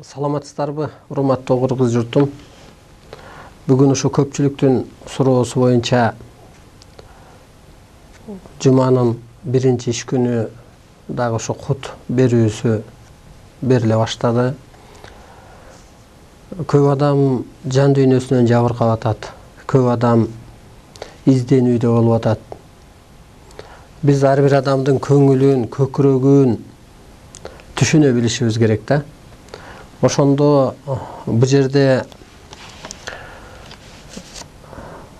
Саламатсыздарбы, урматтуу кыргыз журтум. Бүгүн ушу көпчүлүктүн суроосу боюнча жуманын биринчи иш күнү дагы ушу кут берүүсү бериле баштады. Көп адам жан дүйнөсүнөн жабыркап атат. Көп адам изденүүдө болуп атат. Биз ар бир адамдын көңүлүн, көкүрөгүн түшүнө билишибиз керек да. Ошондо бул жерде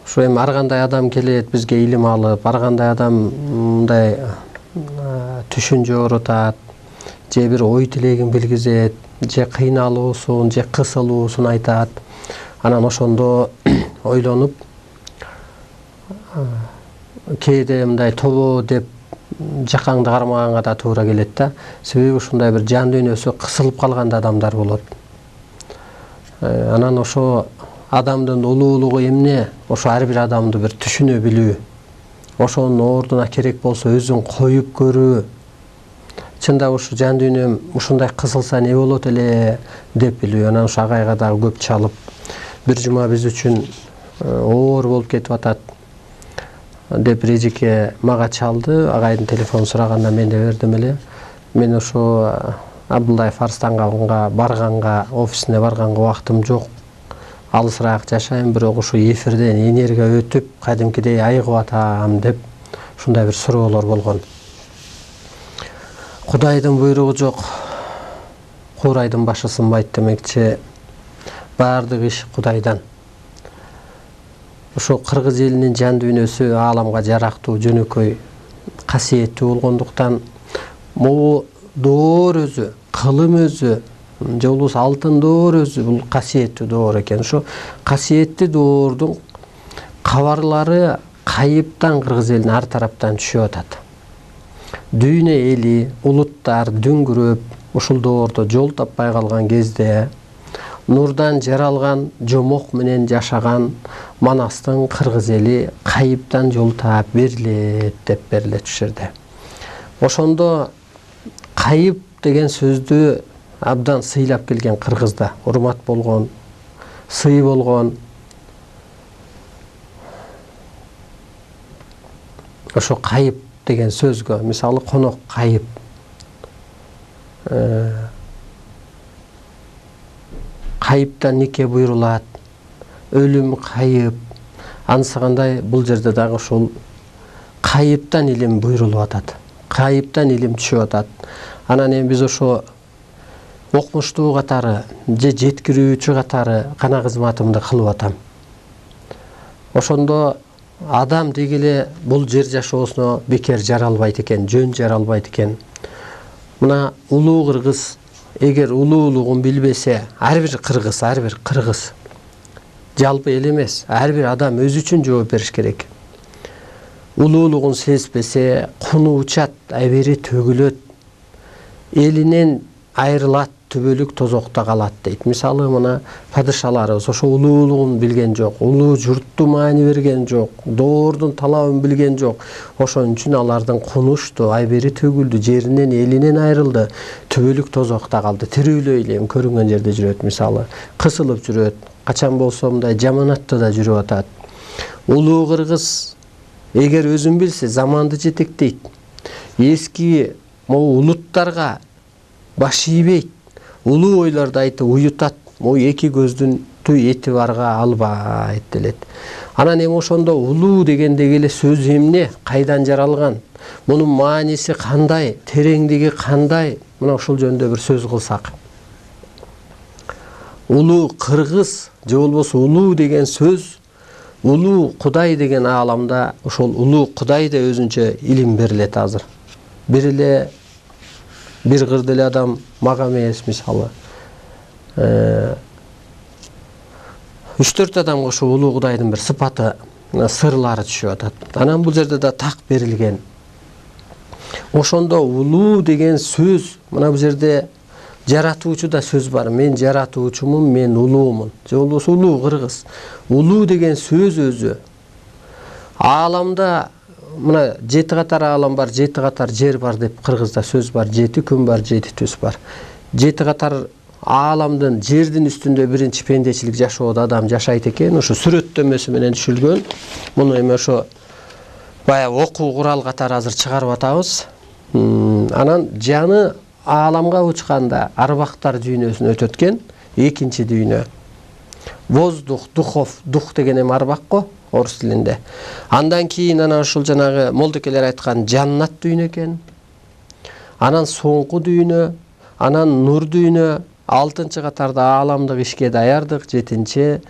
ушу эми ар кандай адам келет бизге илим алып, ар кандай адам мындай түшүнчө оорутат, же бир ой тилегин билгизет, же кыйналуусун, же кысылуусун айтат. Анан ошондо ойлонуп кээде мындай тобо деп жакаңды кармаганга да туура келет да. Себеби ушундай бир жан дүйнөсү кысылып калган адамдар болот. Анан ошо адамдын улуулугу эмне? Ошо ар бир адамды бир түшүнө билүү. Ошонун ордуна керек болсо өзүн коюп көрүү. Чында ушу жан дүйнөм ушундай кысылса не болот эле деп билүү. Анан ушу агайга дагы көп чалып, бир жума биз үчүн оор болуп кетип атат деп Режике мага чалды. Агайдын телефонун сураганда мен да бердим эле. Мен ошо Абдуллаев Арстанганга барганга, офисине барганга убактым жок. Алысыраак жашайм, бирок ушу эфирден энергия өтүп, кадимкидей айыгып атам деп ушундай бир суроолор болгон. Кудайдын буйругу жок, куурайдын башы сынбайт демекчи, баардык иш Кудайдан. Ошо кыргыз элинин жан дүйнөсү ааламга жарактуу, жөнөкөй, касиеттүү болгондуктан могу доор өзү, кылым өзү, же болбосо алтын доор өзү бул касиеттүү доор экен. Ошо касиеттүү доордун кабарлары кайыптан кыргыз элине ар тараптан түшүп атат. Дүйнө эли, улуттар дүңгүрөп ушул доордо жол таппай калган кезде нурдан жаралган жомок менен жашаган Манастын кыргыз эли кайыптан жол таап берилет деп берилет ушул жерде. Ошондо кайып деген сөздү абдан сыйлап келген кыргызда, урмат болгон, сый болгон. Ошо кайып деген сөзгө, мисалы конок кайып, кайыптан нике буйрулат, өлүм кайып, ансыгандай бул жерде дагы ушул кайыптан илим буйрулуп атат. Кайыптан илим түшүп атат. Анан эми биз ошо окумуштуу катары, же жеткирүүчү катары кана кызматымды кылып атам. Ошондо адам деги эле бул жер жашоосуна бекер жаралбайт экен, жөн жаралбайт экен. Мына улуу кыргыз эгер улуулугун билбесе, ар бир кыргыз жалпы эл эмес, ар бир адам өзү үчүн жооп бериш керек. Улуулугун сезбесе, куну учат, айбери төгүлөт, элинен айрылат, түбөлүк тозокто калат дейт. Мисалы мына падышаларыбыз ошо улуулугун билген жок, улуу журтту маани берген жок, доордун талабын билген жок. Ошон үчүн алардын кунушту, айбери төгүлдү, жеринен, элинен айрылды, түбөлүк тозокто калды. Тирүүлөй эле көрүнгөн жерде жүрөт, мисалы кысылып жүрөт, качан болсо мындай жаманатта да жүрүп атат. Улуу кыргыз эгер өзүн билсе, заманды жетектейт. Эски могу улуттарга баш ийбейт, улуу ойлорду айтып уютат, могу эки көздүн эти барга албайт делет. Анан эми ошондо улуу дегендеги эле сөз эмне, кайдан жаралган, мунун мааниси кандай, тереңдиги кандай, мына ушул жөнүндө бир сөз кылсак. Улуу кыргыз же болбосо улуу деген сөз, улуу Кудай деген ааламда ошол улуу Кудай да өзүнчө илим берилет азыр. Бир кырды эле адам мага эмес, мисалы 3-4 адамга ошо улуу Кудайдын бир сыпаты, сырлары түшүп атат. Анан бул жерде да так берилген. Ошондо улуу деген сөз, мына бул жерде Жаратуучуда сөз бар. Мен жаратуучумун, мен улуумун. Же болбосо улуу кыргыз. Улуу деген сөз өзү ааламда мына 7 катар аалам бар, 7 катар жер бар деп кыргызда сөз бар. 7 күн бар, 7 түс бар. 7 катар ааламдын жердин үстүндө биринчи пендечилик жашоодо адам жашайт экен. Ошо сүрөттөмөсү менен түшүлгөн. Муну эми ошо баягы окуу курал катары азыр чыгарып атабыз. Анан жаны ааламга учканда арбактар дүйнөсүн өтөт экен. Экинчи дүйнө. Воздух, духов, дух деген эми арбак го орус тилинде. Андан кийин анан ушул жанагы молдокелер айткан жаннат дүйнө экен. Анан соңку дүйнө, анан нур дүйнө, 6-чы катарда ааламдык ишке даярдык, 7-чи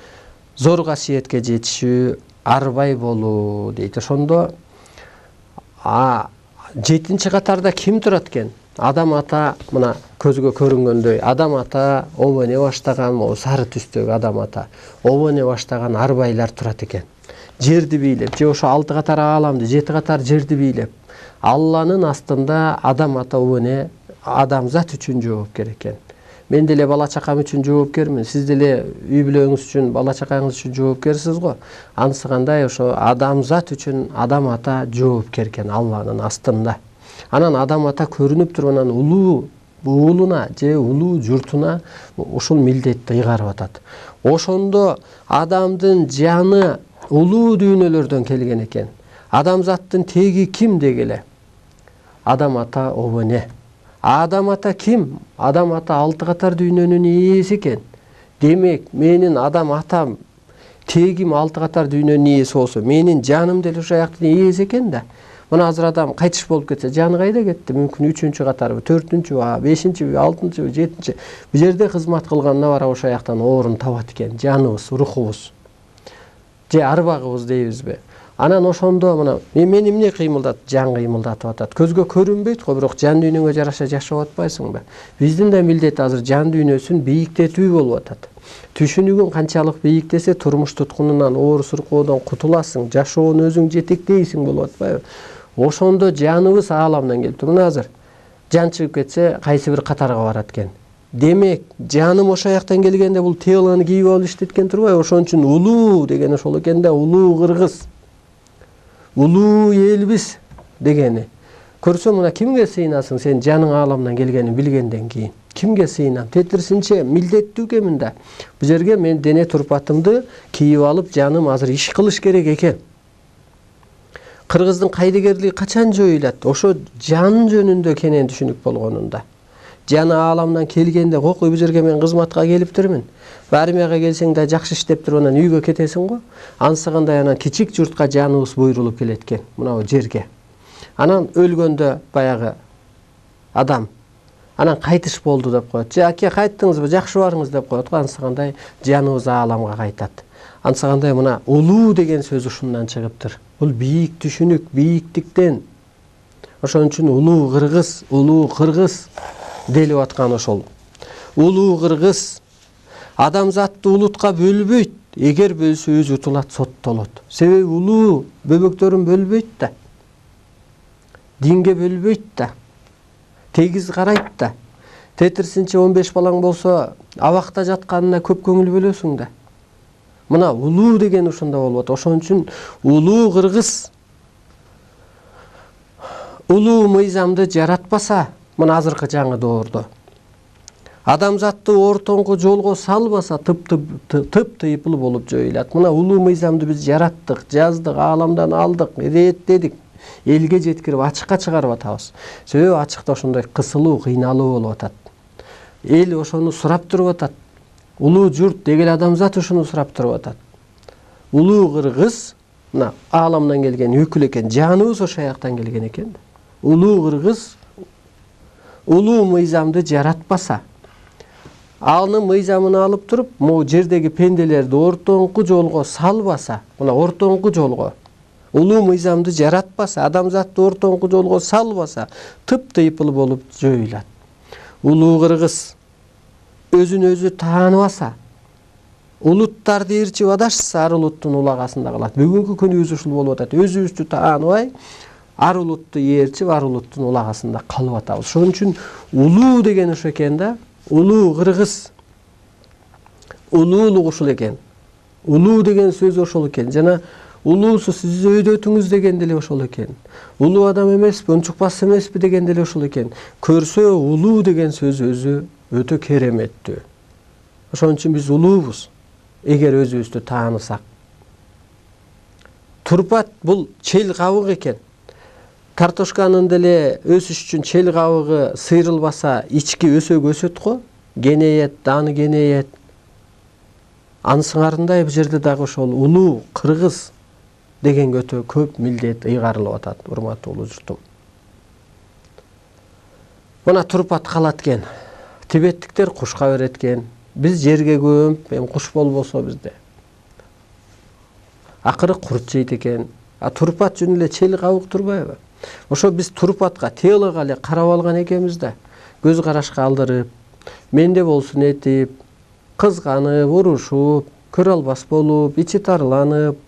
зор касиетке жетишүү, арбай болуу дейт. Ошондо 7-чи катарда ким турат экен? Адам ата мына көзгө көрүнгөндөй адам ата обоне баштаган, сары түстөгү адам ата обоне баштаган арбайлар турат экен. Жерди бийлеп, же ошо 6 катар ааламды, 7 катар жерди бийлеп, Алланын астында адам ата обоне адамзат үчүн жоопкер экен. Мен деле бала чакам үчүн жоопкермин, сиз деле үй бүлөңүз үчүн, бала чакаңыз үчүн жоопкерсиз го. Ансыгандай ошо адамзат үчүн адам ата жоопкер экен Алланын астында. Анан адам ата көрүнүп туруп анан улуу уулуна же улуу журтуна ушул милдетти ыйгарып атат. Ошондо адамдын жаны улуу дүйнөлөрдөн келген экен. Адамзаттын теги ким дегеле? Адам ата обоне. Адам ата ким? Адам ата 6 катар дүйнөнүн ээси экен. Демек, менин адам атам тегим 6 катар дүйнөнүн ээси болсо, менин жаным деле ошол жактын ээси экен да. Мына азыр адам кайтыш болуп кетсе, жаны кайда кетти? Мүмкүн 3-чү катарбы, 4-чү, 5-чи, 6-чы, 7-чи. Бу жерде кызмат кылганына бара ошол жактан орун табат экен. Жаныбыз, рухубуз. Же арбагыбыз дейбизби? Анан ошондо мына мен эмне кыймылдат? Жан кыймылдатып атат. Көзгө көрүнбөйт го, бирок жан дүйнөгө жараша жашап атпайсыңбы? Биздин да милдет азыр жан дүйнөсүн бийиктетүү болуп атат. Түшүнүгүң канчалык бийиктесе, турмуш туткунунан, оор суркоодон кутуласың, жашоону өзүң жетектейсиң болуп атпайбы? Ошондо жаныбыз ааламдан келип тур. Мына азыр жан чыгып кетсе, кайсы бир катарга барат экен. Демек, жаным ошол жактан келгенде бул телону кийип алып иштеткен турбайбы? Ошон үчүн улуу деген ошол экен да, улуу кыргыз. Улуу элбиз дегени. Көрсөң мына кимге сыйнасың сен жаның ааламдан келгенин билгенден кийин? Кимге сыйнам? Тетирсинче милдеттүү экенмин да. Бу жерге мен дене турпатымды кийип алып, жаным азыр иш кылыш керек экен. Кыргыздын кайдыгерлиги качан жоюлат? Ошо жан жөнүндө кенен түшүнүк болгонунда. Жаны ааламдан келгенде, кокуй бу жерге мен кызматка келиптирмин. Армияга келсең да жакшы иштеп туруп анан үйгө кетесиң го. Ансыгандай анан кичик журтка жаныбыз буйрулуп келет экен, мына бу жерге. Анан өлгөндө баягы адам анан кайтыш болду деп коет. Же аке кайттыңызбы, жакшы барыңыз деп коет го. Ансыгандай жаныбыз ааламга кайтат. Ансыгандай мына улуу деген сөз ушундан чыгыптыр. Бул бийик түшүнүк, бийиктиктен. Ошон үчүн улуу кыргыз делип аткан ошол. Улуу кыргыз адамзатты улутка бөлбөйт. Эгер бөлсө өзү утулат, соттолот. Себеби улуу бөбөктөрүн бөлбөйт да. Динге бөлбөйт да. Тегиз карайт да. Тетирсинче 15 балаң болсо, абакта жатканына көп көңүл бөлөсүң да. Мына улуу деген ушунда болот. Ошон үчүн улуу кыргыз улуу мыйзамды жаратпаса, мына азыркы жаңы доордо адамзатты ортоңку жолго салбаса, тыйпыл болуп жоюлат. Мына улуу мыйзамды биз жараттык, жаздык, ааламдан алдык, иреттедик. Элге жеткирип ачыкка чыгарып атабыз. Себеби ачыкта ошондой кысылуу, кыйналуу болуп атат. Эл ошону сурап туруп атат. Улуу журт дегел адамзат ушуну сурап туруп атат. Улуу кыргыз мына ааламдан келген өкүл экен, жаныбыз ошол жактан келген экен. Улуу кыргыз улуу мыйзамды жаратпаса, анын мыйзамын алып туруп, могу жердеги пенделерди ортоңку жолго салбаса, мына ортоңку жолго улуу мыйзамды жаратпаса, адамзатты ортоңку жолго салбаса, тыйпыл болуп жоюлат. Улуу кыргыз өзүн өзү тааныбаса, улуттарды ээрчип адашса, ар улуттун улагасында калат. Бүгүнкү күнүбүз ушул болуп атат. Өзүбүздү тааныбай, ар улутту ээрчип, ар улуттун улагасында калып атабыз. Ошон үчүн улуу деген ошо экен да. улуу кыргыз улуулук ушул экен. Улуу деген сөз ошол экен. Жана улуусу сиз өйдөтүңүз деген деле ошол экен. Улуу адам эмеспи, унчукпас эмеспи деген деле ошол экен. Көрсө улуу деген сөз өзү өтө кереметтүү. Ошон үчүн биз улуубуз. Эгер өзүбүздү таанысак. Турпат бул чел кабык экен. Картошканын деле өсүш үчүн чел кабыгы сыйрылбаса, ички өсөк өсөт го, кенейет, даны кенейет. Ансыңарындай бул жерде дагы ошол улуу кыргыз дегенге өтө көп милдет ыйгарылып атат, урматтуу улуу журтум. Мына турпат калат экен. Тибеттиктер кушка берет экен. Биз жерге көмүп, эми куш болбосо бизде. Акыры курт жейт экен. Турпат жөн эле чел кабык турбайбы? Ошо биз турпатка теолого эле карап алган экенбиз да. Көз карашка алдырып, менде болсун этип, кызганып, урушуп, көрө албас болуп, ичи тарланып,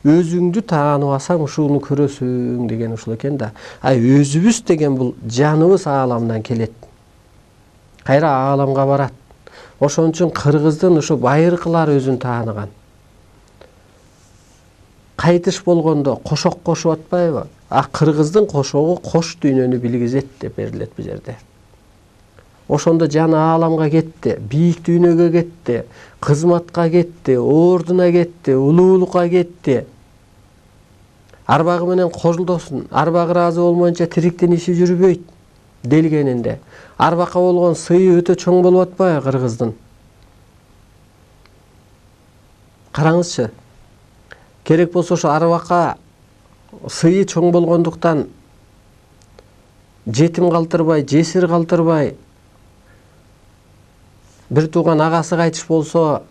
өзүңдү тааныбасаң ушуну көрөсүң деген ушул экен да. Өзүбүз деген бул жаныбыз ааламдан келет. Кайра ааламга барат. Ошон үчүн кыргыздын ушу байыркылары өзүн тааныган. Кайтыш болгондо кошок кошуп атпайбы? Кыргыздын кошогу кош дүйнөнү билгизет деп берилет бул жерде. Ошондо жаны ааламга кетти, бийик дүйнөгө кетти, кызматка кетти, ордуна кетти, улуулукка кетти. Арбагы менен кожулдосун, арбагы ыраазы болмоюнча тириктин иши жүрбөйт делгенинде. Арбакка болгон сыйы өтө чоң болуп атпайбы кыргыздын? Караңызчы. Керек болсо ошо арбакка сыйы чоң болгондуктан жетим калтырбай, жесир калтырбай, бир тууган агасы кайтыш болсо,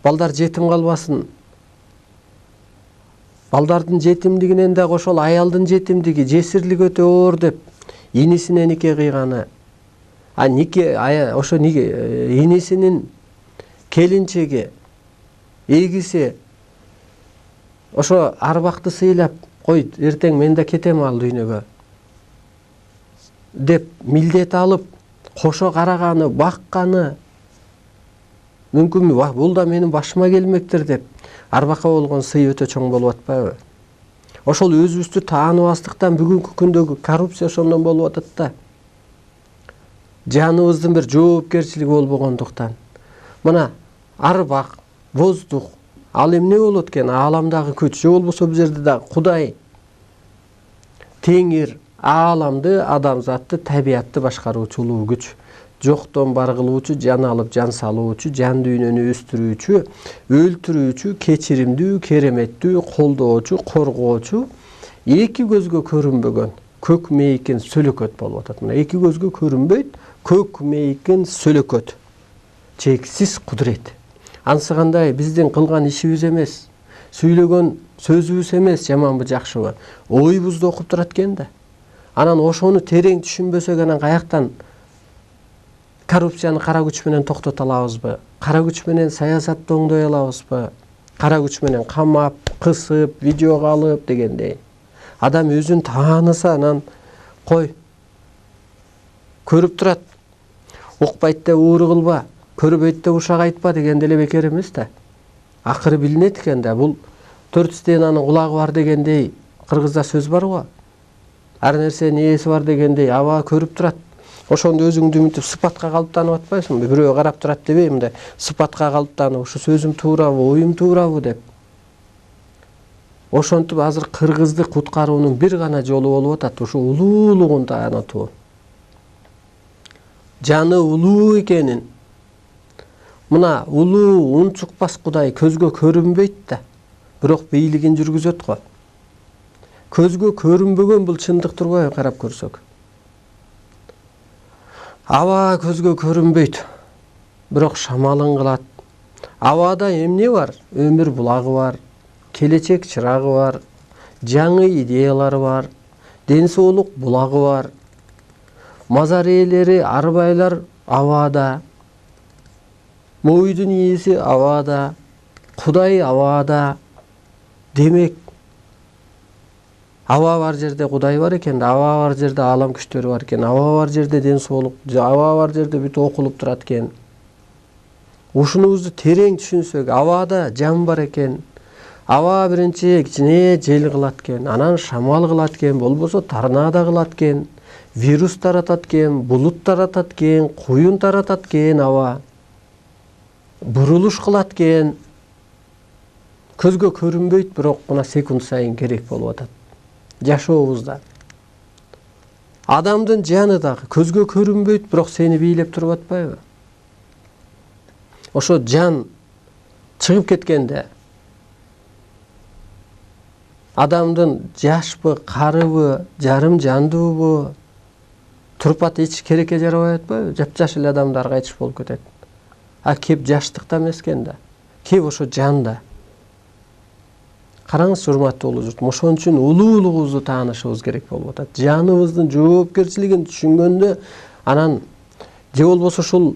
балдар жетим калбасын. Балдардын жетимдигинен дагы ошол аялдын жетимдиги, жесирлиги өтө оор деп инисине нике кыйганы. Ошо инисинин келинчеги, эгиси ошо арбакты сыйлап, кой, эртең мен да кетем ал дүйнөгө деп милдет алып, кошо караганы, бакканы, мүмкүнбү, бул да менин башыма келмектир деп, арбакка болгон сый өтө чоң болуп атпайбы? Ошол өзүбүздү тааныбастыктан бүгүнкү күндөгү коррупция ошондон болуп атат да. Жаныбыздын бир жоопкерчилиги болбогондуктан. Мына арбак, воздух, ал эмне болот экен? Ааламдагы күч, же болбосо бул жерде дагы Кудай, Теңир, ааламды, адамзатты, табиятты башкаруучу улуу күч. Жоктон бар кылуучу, жан алып жан салуучу, жан дүйнөнү өстүрүүчү, өлтүрүүчү, кечиримдүү, кереметтүү, колдоочу, коргоочу, эки көзгө көрүнбөгөн көк мейкин сөлөкөт болуп атат. Мына эки көзгө көрүнбөйт, көк мейкин сөлөкөт. Чексиз кудурет. Анысы кандай биздин кылган ишибиз эмес, сүйлөгөн сөзүбүз эмес, жаманбы жакшыбы, оюбузду окуп турат экен да. Анан ошону терең түшүнбөсөк, анан каяктан коррупцияны кара күч менен токтото алабызбы? Кара күч менен саясатты оңдой алабызбы? Кара күч менен камап, кысып, видеого алып дегендей. Адам өзүн тааныса, анан кой, көрүп турат. Укпайт деп ууру кылба, көрбөйт деп ушак айтпа деген деле бекер эмес да. Акыры билинет экен да, бул 4 стенанын кулагы бар дегендей, кыргызда сөз бар го. Ар нерсенин ээси бар дегендей, аба көрүп турат. Ошондо өзүңдү мынтип сыпатка калыптанып атпайсыңбы? Бирөө карап турат дебей, мындай сыпатка калыптанып, ушу сөзүм туурабы, оюм туурабы деп. Ошентип азыр кыргызды куткаруунун бир гана жолу болуп атат, ушу улуулугун таанытуу. Жаны улуу экенин. Мына улуу, унчукпас Кудай көзгө көрүнбөйт да, бирок бийлигин жүргүзөт го. Көзгө көрүнбөгөн бул чындык турбайбы, карап көрсөк? Аба көзгө көрүнбөйт, бирок шамалын кылат. Абада эмне бар? Өмүр булагы бар, келечек чырагы бар, жаңы идеялары бар, ден соолук булагы бар. Мазар ээлери, арбайлар абада, мойдун ээси абада, Кудай абада. Демек, Аба бар жерде Кудай бар экен, аба бар жерде аалам күчтөрү бар экен, аба бар жерде ден соолук, аба бар жерде бүт окулуп турат экен. Ушунубузду терең түшүнсөк, абада жан бар экен. Аба биринчи кичине жел кылат экен, анан шамал кылат экен, болбосо торнадо кылат экен, вирус таратат экен, булут таратат экен, куюн таратат экен аба. Бурулуш кылат экен. Көзгө көрүнбөйт, бирок мына секунд сайын керек болуп атат жашообузда. Адамдын жаны дагы көзгө көрүнбөйт, бирок сени бийлеп туруп атпайбы? Ошо жан чыгып кеткенде адамдын жашпы, карыбы, жарым жандуубу туруп ат эч керекке жарабай атпайбы? Жапжаш эле адамдар кайтыш болуп кетет. А кеп жаштыкта эмес экен да. Кеп ошо жанда. Караңыз, урматтуу улуу журтум, ошон үчүн улуулугубузду таанышыбыз керек болуп атат. Жаныбыздын жоопкерчилигин түшүнгөндө, анан же болбосо ушул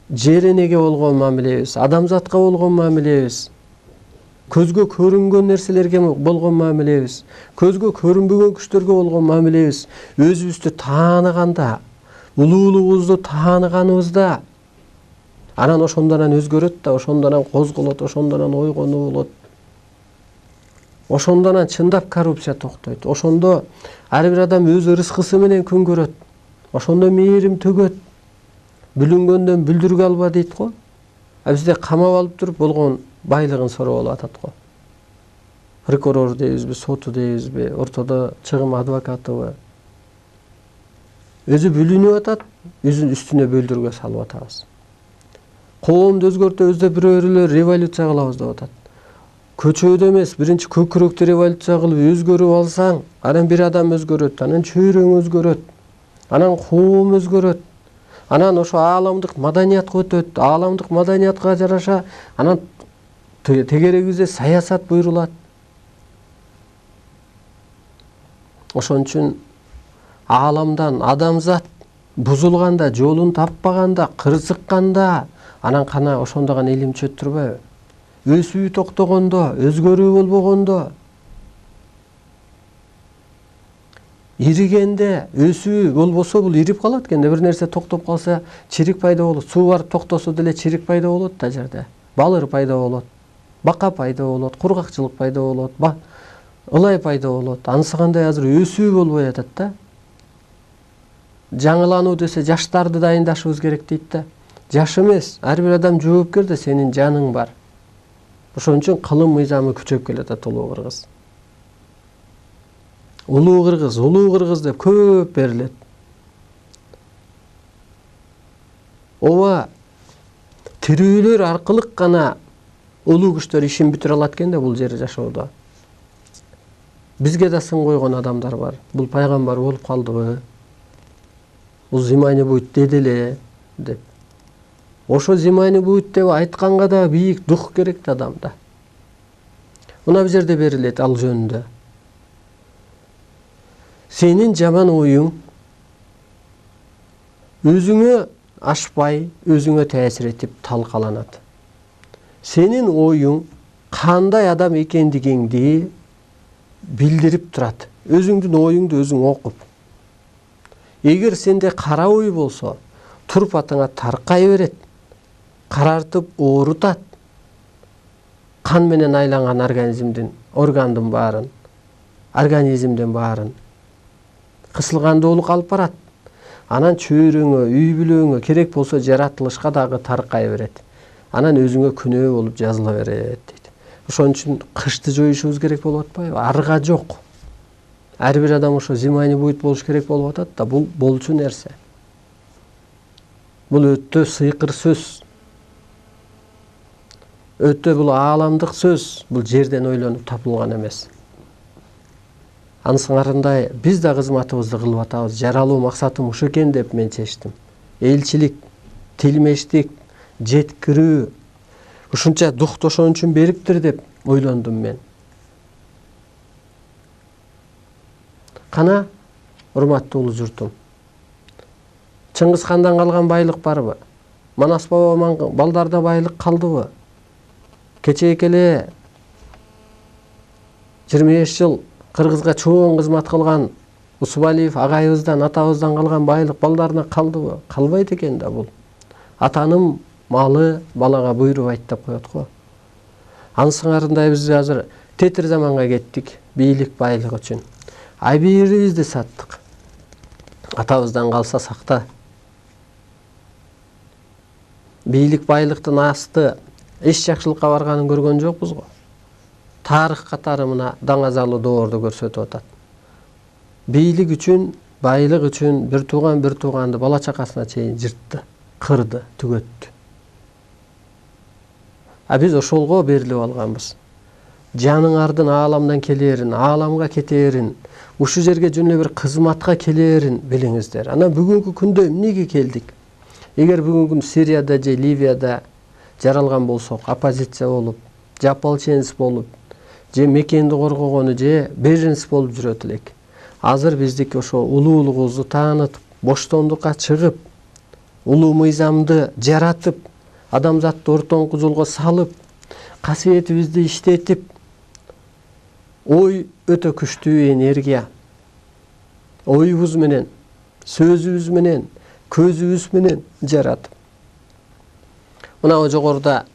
жер энеге болгон мамилебиз, адамзатка болгон мамилебиз, көзгө көрүнгөн нерселерге болгон мамилебиз, көзгө көрүнбөгөн күчтөргө болгон мамилебиз өзүбүздү тааныганда, улуулугубузду тааныганыбызда, анан ошондон өзгөрөт да, ошондон козголот, ошондон ойгонуу болот. Ошондон чындап коррупция токтойт. Ошондо ар бир адам өз ырыскысы менен күн көрөт. Ошондо мээрим төгөт. Бүлүнгөндөн бүлдүргө алба дейт го. А бизде камап алып туруп болгон байлыгын сороо болуп атат го. Прокурор дейбизби, соту дейбизби, ортодо чыгым адвокатыбы. Өзү бүлүнүп атат, үстүнө бөлдүргө салып атабыз. Коомду өзгөртөбүз деп бирөөлөр революция кылабыз деп атат. Көчөдө эмес, биринчи көкүрөктү революция кылып өзгөрүп алсаң, анан бир адам өзгөрөт, анан чөйрөң өзгөрөт, анан коом өзгөрөт. Анан ошо ааламдык маданиятка өтөт, ааламдык маданиятка жараша анан тегерегибизде саясат буйрулат. Ошон үчүн ааламдан адамзат бузулганда, жолун таппаганда, кырсыкканда, анан кана ошондо гана илим чөт турбайбы? Өсүү токтогондо, өзгөрүү болбогондо, иригенде, өсүү болбосо бул ирип калат экен. Бир нерсе токтоп калса, чирик пайда болот. Суу барып токтосо деле чирик пайда болот да жерде. Балыр пайда болот, бака пайда болот, кургакчылык пайда болот, ылай пайда болот. Анысы кандай азыр өсүү болбой атат да. Жаңылануу десе жаштарды дайындашыбыз керек дейт да. Жаш эмес, ар бир адам жоопкер да, сенин жаның бар. Ошон үчүн кылым мыйзамы күчөп келатат улуу кыргыз. Улуу кыргыз деп көп берилет. Ооба тирүүлөр аркылык гана улуу күчтөр ишин бүтүрө алат экен да бул жер жашоодо. Бизге да сын койгон адамдар бар. Бул пайгамбар болуп калдыбы? Бул зимайны будет деди эле деп. Ошо зимайны будет деп айтканга да бийик дух керек да адамда. Мына бул жерде берилет ал жөнүндө. Сенин жаман оюң өзүңө ашпай, өзүңө таасир этип талкаланат. Сенин оюң кандай адам экендигиңди билдирип турат. Өзүңдүн оюңду өзүң окуп. Эгер сенде кара ой болсо, турпатыңа таркай берет, карартып оорутат. Кан менен айланган органдын баарын, организмдин баарын кысылгандуулук алып барат. Анан чөйрөңө, үй бүлөңө, керек болсо жаратылышка дагы таркай берет. Анан өзүңө күнөө болуп жазыла берет дейт. Ошон үчүн кышты жоюшубуз керек болуп атпайбы? Арга жок. Ар бир адам ошо зимайны будет болуш керек болуп атат да, бул болчу нерсе. Бул өтө сыйкыр сөз. Өтө бул ааламдык сөз, бул жерден ойлонуп тапылган эмес. Анысыңарындай биз да кызматыбызды кылып атабыз. Жаралуу максатым ушу экен деп мен чечтим. Элчилик, тилмештик, жеткирүү ушунча духты ошон үчүн бериптир деп ойлондум мен. Кана, урматтуу улуу журтум. Чыңгыз хандан калган байлык барбы? Манас бабаман балдарда байлык калдыбы? Кечээк эле 25 жыл Кыргызга чоң кызмат кылган Усубалиев агайыбыздан, атабыздан калган байлык балдарына калдыбы? Калбайт экен да бул. Атанын малы балага буйрубайт деп коет го. Анын сыңарындай биз азыр тетир заманга кеттик, бийлик байлык үчүн. Ай бирибизди саттык. Атабыздан калса сакта. Бийлик байлыктын асты эч жакшылыкка барганын көргөн жокпуз го. Тарых катары мына даңазалуу доорду көрсөтүп атат. Бийлик үчүн, байлык үчүн бир тууганды бала чакасына чейин жыртты, кырды, түгөттү. Биз ошолго берилип алганбыз. Жаныңардын ааламдан келерин, ааламга кетерин, ушу жерге жөн эле бир кызматка келерин билиңиздер. Анан бүгүнкү күндө эмнеге келдик? Эгер бүгүнкү Сирияда же Ливияда жаралган болсок, оппозиция болуп, же ополченец болуп, же мекенди коргогону же беженец болуп жүрөт элек. Азыр биздики ошо улуулугубузду таанытып, боштондукка чыгып, улуу мыйзамды жаратып, адамзатты ортоңку жолго салып, касиетибизди иштетип, ой өтө күчтүү энергия, оюбуз менен, сөзүбүз менен, көзүбүз менен жаратып. Мына жогоруда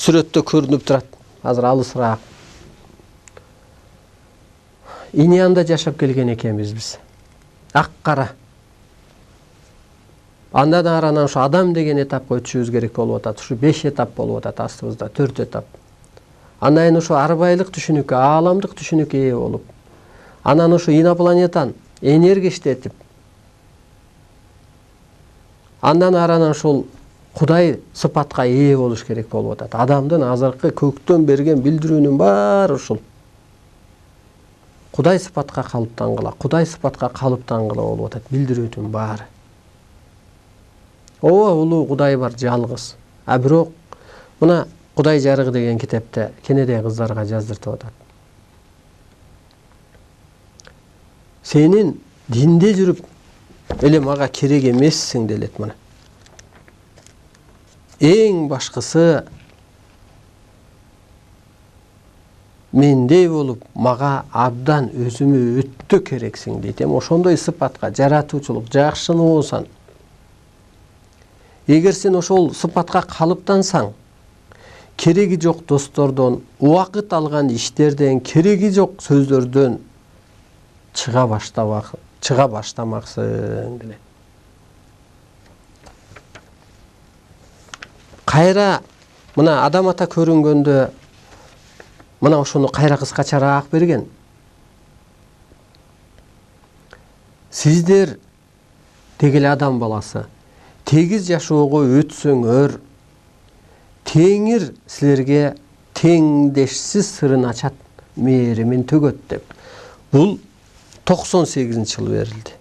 сүрөттө көрүнүп турат, азыр алысыраак. Иньянда жашап келген экенбиз биз. Ак кара. Андан аранан ушу адам деген этапка өтүшүбүз керек болуп атат. Ушу 5 этап болуп атат астыбызда, 4 этап. Андан кийин ушу арбайлык түшүнүккө, ааламдык түшүнүккө ээ болуп, анан ушу инопланетан энергия иштетип, андан аранан ушул Кудай сыпатка ээ болуш керек болуп атат. Адамдын азыркы көктөн берген билдирүүнүн баары ушул. Кудай сыпатка калыптангыла, Кудай сыпатка калыптангыла болуп атат билдирүүнүн баары. Ооба улуу Кудай бар, жалгыз. Бирок мына Кудай жарыгы деген китепте кенедей кыздарга жаздыртып атат. Сенин динде жүрүп эле мага керек эмессиң делет мына. Эң башкысы мендей болуп, мага абдан өзүмө өттө керексиң дейт. Ошондой сыпатка, жаратуучулук, жакшыны болсаң, эгер сен ошол сыпатка калыптансаң, кереги жок достордон, убакыт алган иштерден, кереги жок сөздөрдөн чыга баштамаксың делет. Кайра мына адам ата көрүнгөндө мына ошону кайра кыскачараак берген. Сиздер дегеле адам баласы тегиз жашоого өтсөңөр, Теңир силерге теңдешсиз сырын ачат, мээримин төгөт деп. Бул 98-жылы берилди.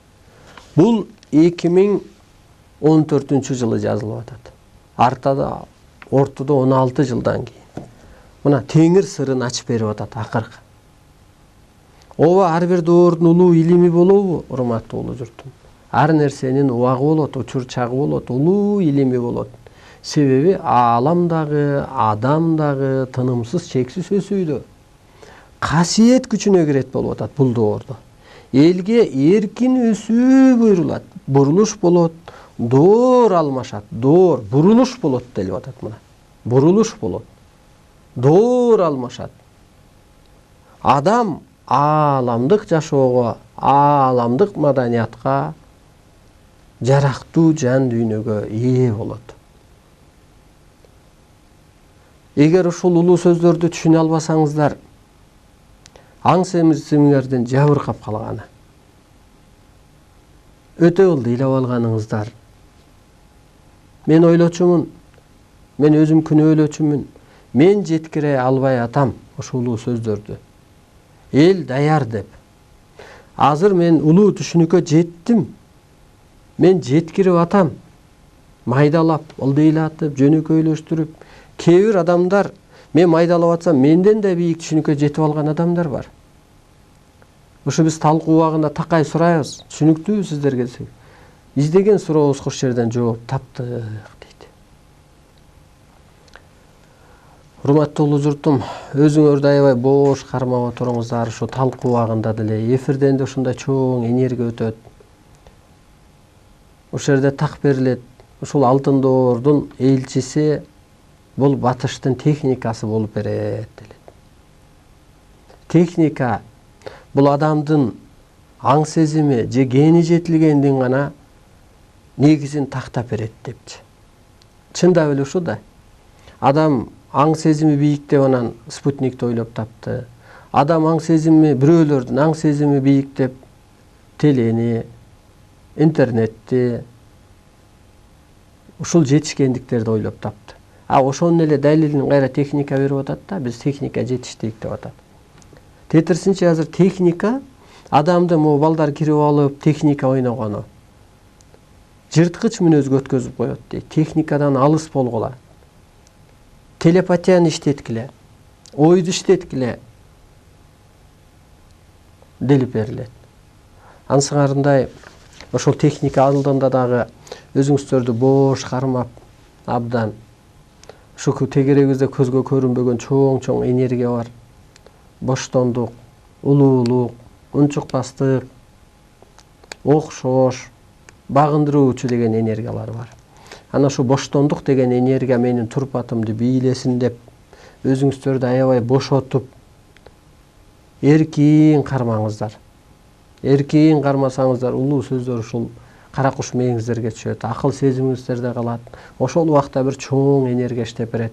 Бул 2014 жылы жазылып атат. Ортодо 16 жылдан кийин. Мына Теңир сырын ачып берип атат акыркы. Ооба ар бир доордун улуу илими болобу, урматтуу улуу журтум? Ар нерсенин убагы болот, учур чагы болот, улуу илими болот. Себеби ааламдагы, адамдагы тынымсыз чексиз өсүүдө. Касиет күчүнө кирет болуп атат бул доордо. Элге эркин өсүү буйрулат, бурулуш болот, доор алмашат, доор, бурулуш болот делип атат мына. Бурулуш болот. Доор алмашат. Адам ааламдык жашоого, ааламдык маданиятка, жарактуу жан дүйнөгө ээ болот. Эгер ушул улуу сөздөрдү түшүнө албасаңыздар, аң семиңердин жабыркап калганы. Өтө кылды ыйлап алганыңыздар. Мен ойлочумун, мен өзүм күнөөлөчүмүн. Мен жеткире албай атам ошол улуу сөздөрдү. Эл даяр деп. Азыр мен улуу түшүнүккө жеттим. Мен жеткирип атам. Майдалап, ылдыйлатып, жөнөкөйлөштүрүп, кээ бир адамдар мен майдалап атсам, менден да бийик түшүнүккө жетип алган адамдар бар. Ушу биз талкуу убагында такай сурайбыз. Түшүнүктүүбү сиздерге? Издеген сурообузга ушул жерден жооп таптык дейт. Урматтуу улуу журтум, өзүңөрдү аябай бош кармап отуруңуздар. Ушу талкуу убагында деле эфирден да ушундай чоң энергия өтөт. Ушул жерде так берилет. Ушул Алтын Доордун элчиси бул батыштын техникасы болуп берет делет. Техника бул адамдын аң сезими же гени жетилгендин гана негизин тактап берет депчи. Чындап эле ушу да. Адам аң сезими бийик деп анан спутникти ойлоп тапты. Адам аң сезими, бирөөлөрдүн аң сезими бийик деп телени, интернетти, ушул жетишкендиктерди ойлоп тапты. Ошонун эле далилин кайра техника берип атат да, биз техника жетиштик деп атат. Тетирсинчи азыр техника адамды могу балдар кирип алып техника ойногону жырткыч мүнөзгө өткөзүп коет дейт. Техникадан алыс болгула. Телепатияны иштеткиле, ойду иштеткиле делип берилет. Ансыңарындай ошол техника алдында дагы өзүңүздөрдү бош кармап абдан ушу тегерегибизде көзгө көрүнбөгөн чоң энергия бар. Боштондук, улуулук, унчукпастык, окшош, багындыруучу деген энергиялар бар. Ана ушу боштондук деген энергия менин турпатымды бийлесин деп өзүңүздөрдү аябай бошотуп эркин кармаңыздар. Эркин кармасаңыздар улуу сөздөр ушул кара куш мээңиздерге түшөт, акыл сезимиңиздерде калат. Ошол убакта бир чоң энергия иштеп берет.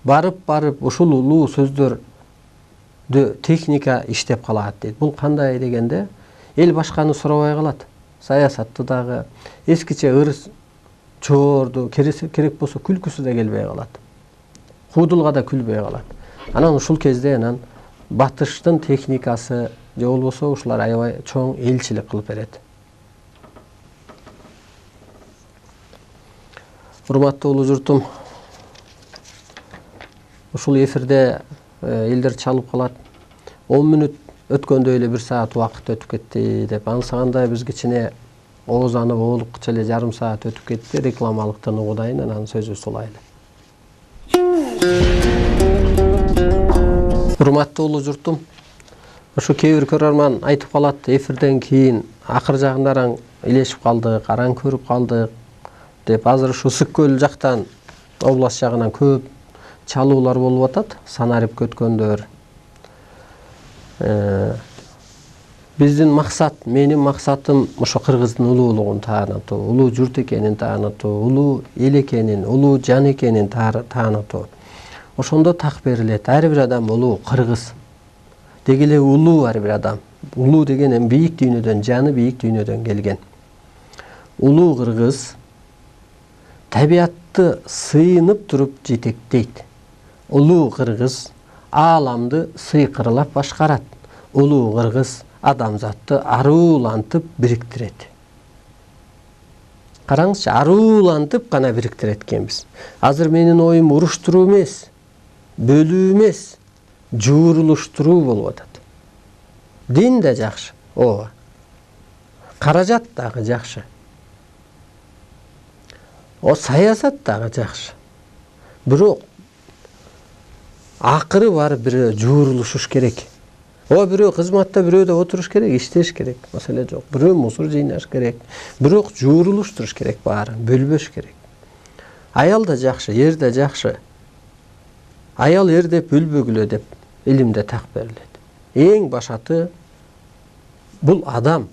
Барып ушул улуу сөздөрдү техника иштеп калат дейт. Бул кандай дегенде, эл башканы сурабай калат. Саясатты дагы эскиче ырыс чоорду керек болсо күлкүсү да келбей калат. Худулга да күлбөй калат. Анан ушул кезде анан батыштын техникасы же болбосо ушулар аябай чоң элчилик кылып берет. Урматтуу улуу журтум, ушул эфирде элдер чалып калат. 10 мүнөт өткөндө эле 1 саат убакыт өтүп кетти деп ансагандай биз кичине оозанып оолукча эле жарым саат өтүп кетти. Рекламалыктан угудайын, анан сөзүбүздү улайлы. Урматтуу улуу журтум, ушу кээ бир көрөрман айтып калат, эфирден кийин акыр жагындараң илешип калдык, араң көрүп калдык деп. Азыр ушу Ысык көл жактан, область жагынан көп чалуулар болуп атат, санарип өткөндөр. Биздин максат, менин максатым ошо кыргыздын улуулугун таанытуу, улуу журт экенин таанытуу, улуу эл экенин, улуу жан экенин таанытуу. Ошондо так берилет. Ар бир адам улуу, кыргыз. Деги эле улуу ар бир адам. Улуу деген эми бийик дүйнөдөн, жаны бийик дүйнөдөн келген. Улуу кыргыз табиатты сыйынып туруп жетектейт. Улуу кыргыз ааламды сыйкырлап башкарат. Улуу кыргыз адамзатты аруулантып бириктирет. Караңызчы, аруулантып гана бириктирет экенбиз. Азыр менин оюм уруштуруу эмес, бөлүү эмес, жуурулуштуруу болуп атат. Дин да жакшы, ооба. Каражат дагы жакшы. Саясат дагы жакшы. Бирок акыры барып бирөө жуурулушуш керек. Бирөө кызматта, бирөө да отуруш керек, иштеш керек. Маселе жок. Бирөө мусор жыйнаш керек. Бирок жуурулуштуруш керек баарын, бөлбөш керек. Аял да жакшы, ер да жакшы. Аял ер деп бөлбөгүлө деп илимде так берилет. Эң башаты бул адам.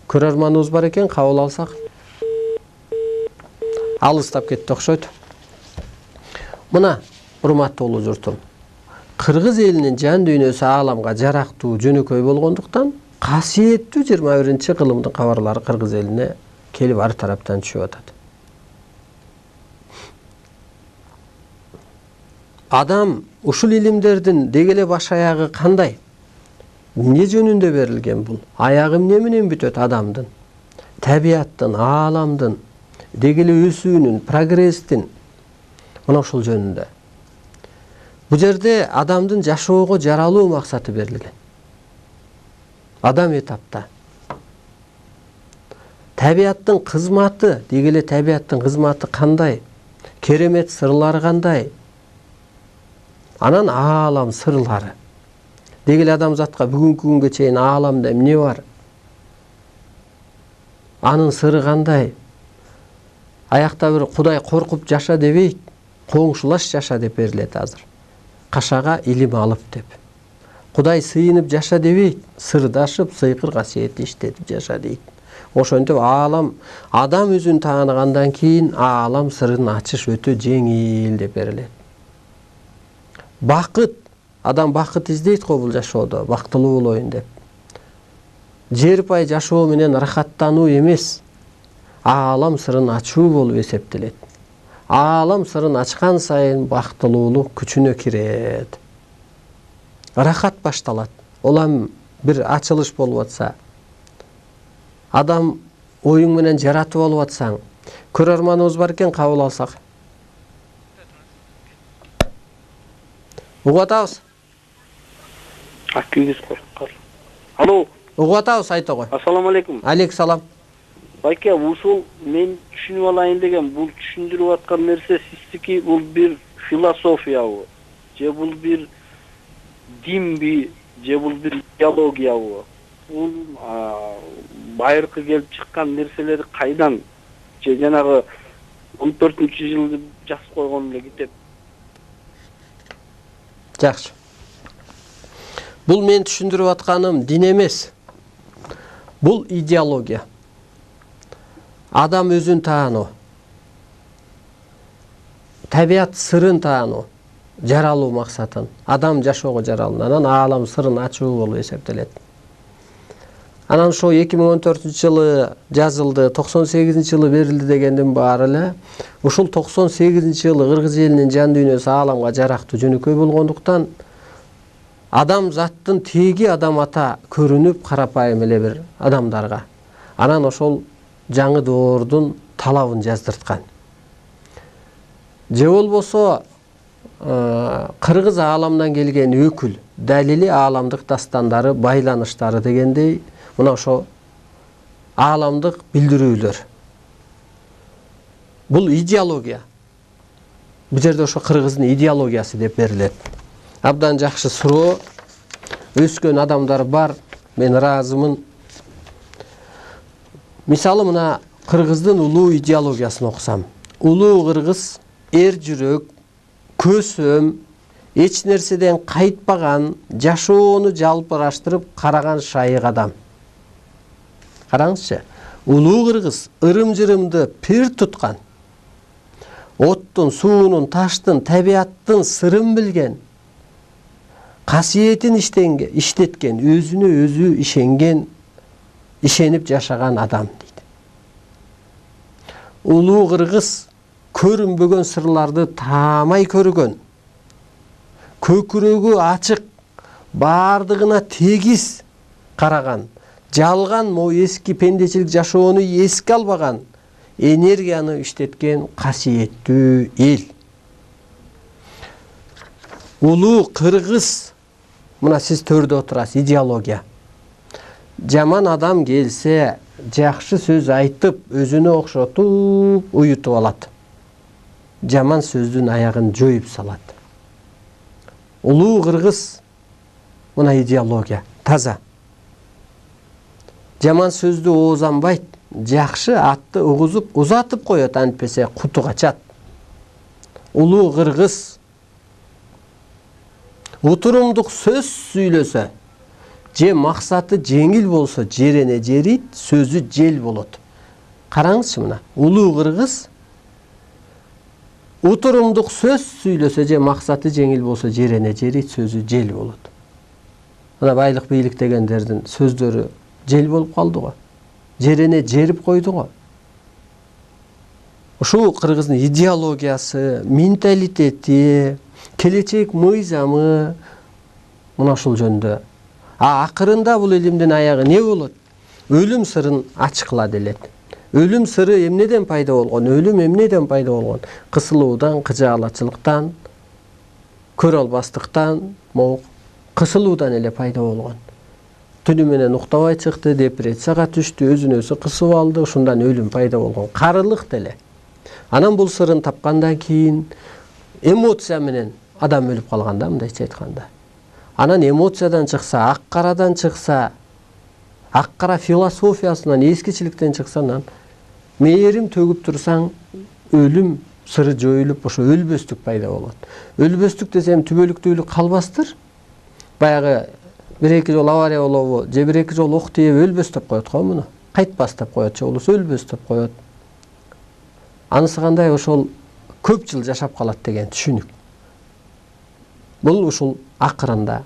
Көрөрманыбыз бар экен, кабыл алсак. Алыстап кетти окшойт. Мына, урматтуу улуу журтум, кыргыз элинин жан дүйнөсү ааламга жарактуу, жөнөкөй болгондуктан касиеттүү 21-кылымдын кабарлары кыргыз элине келип ар тараптан түшүп атат. Адам ушул илимдердин деги эле баш аягы кандай? Эмне жөнүндө берилген бул? Аягы эмне менен бүтөт адамдын? Табиаттын, ааламдын, деги эле өсүүнүн, прогресстин, мына ушул жөнүндө. Бу жерде адамдын жашоого жаралуу максаты берилген. Адам этапта. Табиаттын кызматы, деги эле табиаттын кызматы кандай? керемет сырлары кандай? Анан аалам сырлары. Дегеле адамзатка бүгүнкү күнгө чейин ааламда эмне бар? Анын сыры кандай? Аякта бир Кудай коркуп жаша дебейт, коңшулаш жаша деп берилет азыр. Кашага илим алып деп. Кудай сыйынып жаша дебейт, сырдашып, сыйкыр касиетти иштетип жаша дейт. Ошентип аалам адам өзүн тааныгандан кийин аалам сырын ачыш өтө жеңил деп берилет. Бакыт, адам бакыт издейт го бул жашоодо, бактылуу болоюн деп. Жерпай жашоо менен рахаттануу эмес, аалам сырын ачуу болуп эсептелет. Аалам сырын ачкан сайын бактылуулук күчүнө кирет. Рахат башталат. Олам бир ачылыш болуп атса, адам оюң менен жаратып алып атсаң, көрөрманыбыз бар экен, кабыл алсак. Угуп атабыз? Алло. Угуп атабыз, айта кой. Ассаламу алейкум. Алейкум салам. Байке, ушул мен түшүнүп алайын деген, бул түшүндүрүп аткан нерсе сиздики бул бир философиябы, же бул бир динби, же бул бир идеологиябы? Бул байыркы келип чыккан нерселер кайдан? Же жанагы 14-жылды жазып койгон эле китеп? Жакшы. Бул мен түшүндүрүп атканым дин эмес. Бул идеология. Адам өзүн таануу. Табият сырын таануу. Жаралуу максатын. Адам жашоого жаралган. Анан аалам сырын ачуу болуп эсептелет. Анан ошо 2014-жылы жазылды, 98-жылы берилди дегендин баары эле ушул 98-жылы кыргыз элинин жан дүйнөсү ааламга жарактуу жөнөкөй болгондуктан адам заттын теги адам ата көрүнүп карапайым эле бир адамдарга. Анан ошол жаңы доордун талабын жаздырткан. Же болбосо кыргыз ааламдан келген өкүл, далили ааламдык дастандары, байланыштары дегендей мына ошо ааламдык билдирүүлөр. Бул идеология. Бул жерде ошо кыргыздын идеологиясы деп берилет. Абдан жакшы суроо. Өскөн адамдар бар, мен ыраазымын. Мисалы мына кыргыздын улуу идеологиясын окусам. Улуу кыргыз эр жүрөк, көсөм, эч нерседен кайтпаган, жашоону жалпыраштырып караган шайык адам. Караңызчы, улуу кыргыз ырым-жырымды пир туткан. Оттун, суунун, таштын, табияттын сырын билген. Касиетин иштеткен, өзүнө өзү ишенген, ишенип жашаган адам дейт. Улуу кыргыз көрүнбөгөн сырларды таамай көргөн. Көкүрөгү ачык, бардыгына тегиз караган, жалган эски пендечилик жашоону эске албаган, энергияны иштеткен касиеттүү эл. Улуу кыргыз, мына сиз төрдө отурасыз, идеология. Жаман адам келсе, жакшы сөз айтып, өзүнө окшотуп, уютуп алат. Жаман сөздүн аягын жоюп салат. Улуу кыргыз, мына идеология, таза. Жаман сөздү оозанбайт, жакшы атты угузуп, узатып коет, антпесе куту качат. Улуу кыргыз утурумдук сөз сүйлөсө, же максаты жеңил болсо, жерене жерит, сөзү жел болот. Караңызчы мына, улуу кыргыз утурумдук сөз сүйлөсө, же максаты жеңил болсо, жерене жерит, сөзү жел болот. Мына байлык бийлик дегендердин сөздөрү жел болуп калды го. Жерене жерип койду го. Ушул кыргыздын идеологиясы, менталитети, келечек мыйзамы мына ушул жөндө. Акырында бул илимдин аягы не болот? Өлүм сырын ачыкла делет. Өлүм сыры эмнеден пайда болгон? Өлүм эмнеден пайда болгон? Кысылуудан, кыжаалачылыктан, көрө албастыктан, кысылуудан эле пайда болгон. Түнү менен уктабай чыкты, депрессияга түштү, өзүн өзү кысып алды, ушундан өлүм пайда болгон. Карылык деле. Анан бул сырын тапкандан кийин эмоция менен адам өлүп калганда, мындайча айтканда. Анан эмоциядан чыкса, ак карадан чыкса, ак кара философиясынан, эскичиликтен чыкса, мээрим төгүп турсаң, өлүм сыры жоюлуп, ошо өлбөстүк пайда болот. Өлбөстүк десем түбөлүктүүлүк калбастыр. Баягы бир-эки жол авария болобу, же бир-эки жол ок тиеп өлбөс деп коет го муну. Кайтпас деп коет, же болбосо өлбөс деп коет. Анысы кандай, ошол көп жыл жашап калат деген түшүнүк. Бул ушул акырында.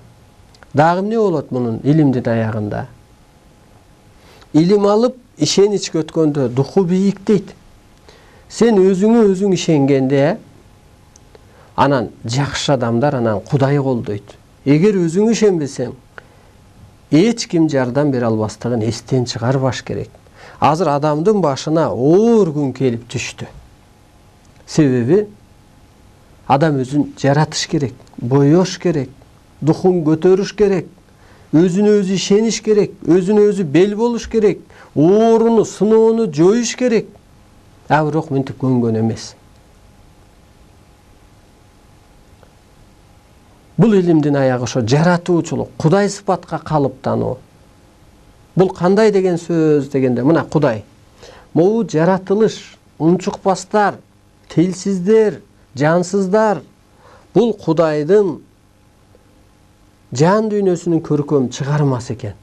Дагы эмне болот мунун илимдин аягында? Илим алып, ишенич өткөндө духу бийик дейт. Сен өзүңө өзүң ишенгенде, анан жакшы адамдар анан Кудай колдойт. Эгер өзүң ишенбесең, эч ким жардам бере албастыгын эстен чыгарбаш керек. Азыр адамдын башына оор күн келип түштү. Себеби адам өзүн жаратыш керек, боёш керек, духун көтөрүш керек, өзүнө өзү ишениш керек, өзүнө өзү бел болуш керек, ооруну, сыноону жоюш керек. Бирок мынтип көнгөн эмес. Бул илимдин аягы ошо жаратуучулук, Кудай сыпатка калыптануу. Бул кандай деген сөз дегенде, мына Кудай. Могу жаратылыш, унчукпастар, телсиздер, жансыздар. Бул Кудайдын жан дүйнөсүнүн көркөм чыгармасы экен.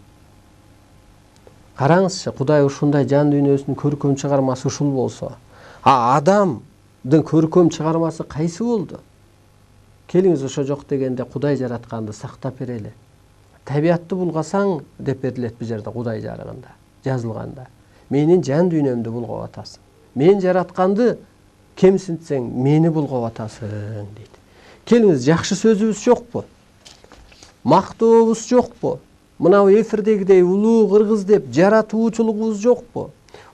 Караңызчы, Кудай ушундай жан дүйнөсүнүн көркөм чыгармасы ушул болсо, адамдын көркөм чыгармасы кайсы болду? Келиңиз ошо жок дегенде Кудай жаратканды сактап берели. Табиатты булгасаң деп берилет бул жерде Кудай жарыгында, жазылганда. Менин жан дүйнөмдү булгап атасың. Мен жаратканды кемсинтсең, мени булгап атасың дейт. Келиңиз, жакшы сөзүбүз жокпу? Мактообуз жокпу? Мына эфирдегидей улуу кыргыз деп жаратуучулугубуз жокпу?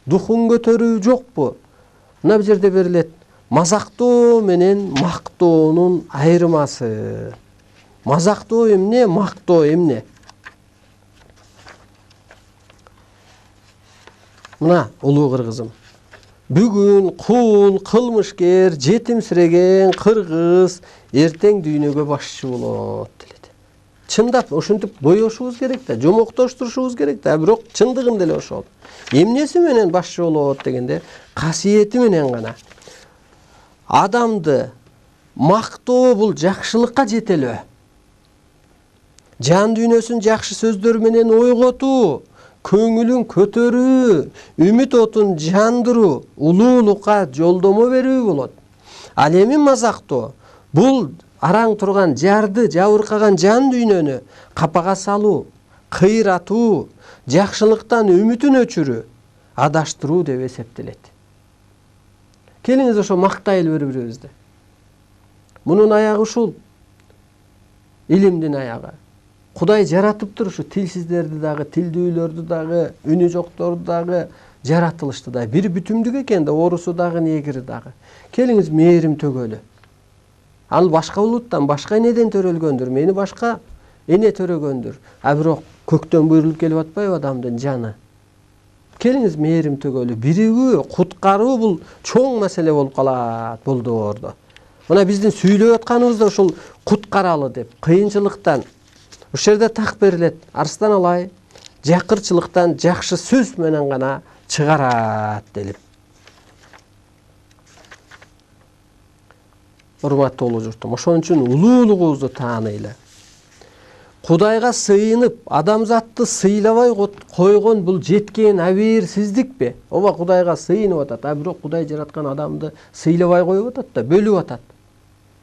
Духун көтөрүү жокпу? Мына бул жерде берилет. Мазактоо менен мактоонун айырмасы. Мазактоо эмне, мактоо эмне? Мына улуу кыргызым. Бүгүн кул, кылмышкер, жетимсиреген кыргыз эртең дүйнөгө башчы болот делет. Чындап ошентип боёшубуз керек да, жомоктоштурушубуз керек да, бирок чындыгын деле ошол. Эмнеси менен башчы болот дегенде, касиети менен гана. Адамды мактоо бул жакшылыкка жетелөө. Жан дүйнөсүн жакшы сөздөр менен ойготуу, көңүлүн көтөрүү, үмүт отун жандыруу, улуулукка жолдомо берүү болот. Ал эми мазактоо бул араң турган жарды, жабыркаган жан дүйнөнү капага салуу, кыйратуу, жакшылыктан үмүтүн өчүрүү, адаштыруу деп эсептелет. Келиңиз ошо мактайлы бири-бирибизди. Мунун аягы ушул. Илимдин аягы. Кудай жаратып турушу тилсиздерди дагы, тилдүүлөрдү дагы, үнү жокторду дагы, жаратылышты да. Бир бүтүмдүк экен да, орусу дагы, негири дагы. Келиңиз мээрим төгөлү. Ал башка улуттан, башка энеден төрөлгөндүр, мени башка эне төрөгөндүр. Бирок көктөн буйрулуп келип атпайбы адамдын жаны? Келиңиз мээрим төгөлү. Биригүү, куткаруу бул чоң маселе болуп калат бул доордо. Мына биздин сүйлөп атканыбыз да ушул куткаралы деп, кыйынчылыктан. Ушул жерде так берилет. Арстан алай, жакырчылыктан жакшы сөз менен гана чыгарат делип. Урматтуу улуу журтум, ошон үчүн улуулугубузду тааныйлы. Кудайга сыйынып, адамзатты сыйлабай койгон бул жеткен абийирсиздикпи? Ооба, Кудайга сыйынып атат, бирок Кудай жараткан адамды сыйлабай коюп атат да, бөлүп атат.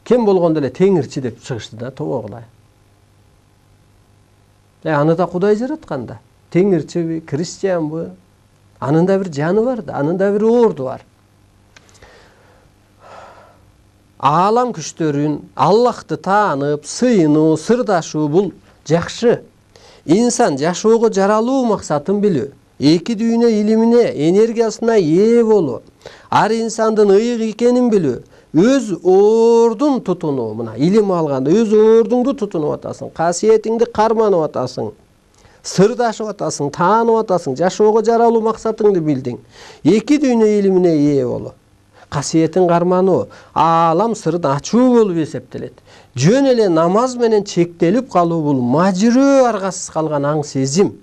Кем болгондо эле теңирчи деп чыгышты да, тобогулай. Аны да Кудай жараткан да. Теңирчиби, христианбы? Анын да бир жаны бар да, анын да бир орду бар. Аалам күчтөрүн, Аллахты таанып, сыйынуу, сырдашуу бул жакшы. Инсан жашоого жаралуу максатын билүү, эки дүйнө илимине, энергиясына ээ болуу, ар инсандын ыйык экенин билүү, өз ордун тутунуу. Мына илим алганда өз ордуңду тутунуп атасың, касиетиңди карманып атасың, сырдашып атасың, таанып атасың, жашоого жаралуу максатыңды билдиң. Эки дүйнө илимине ээ болуу. касиетин кармануу, аалам сырын ачуу болуп эсептелет. Жөн эле намаз менен чектелип калуу бул мажырөө аргасыз калган аң сезим.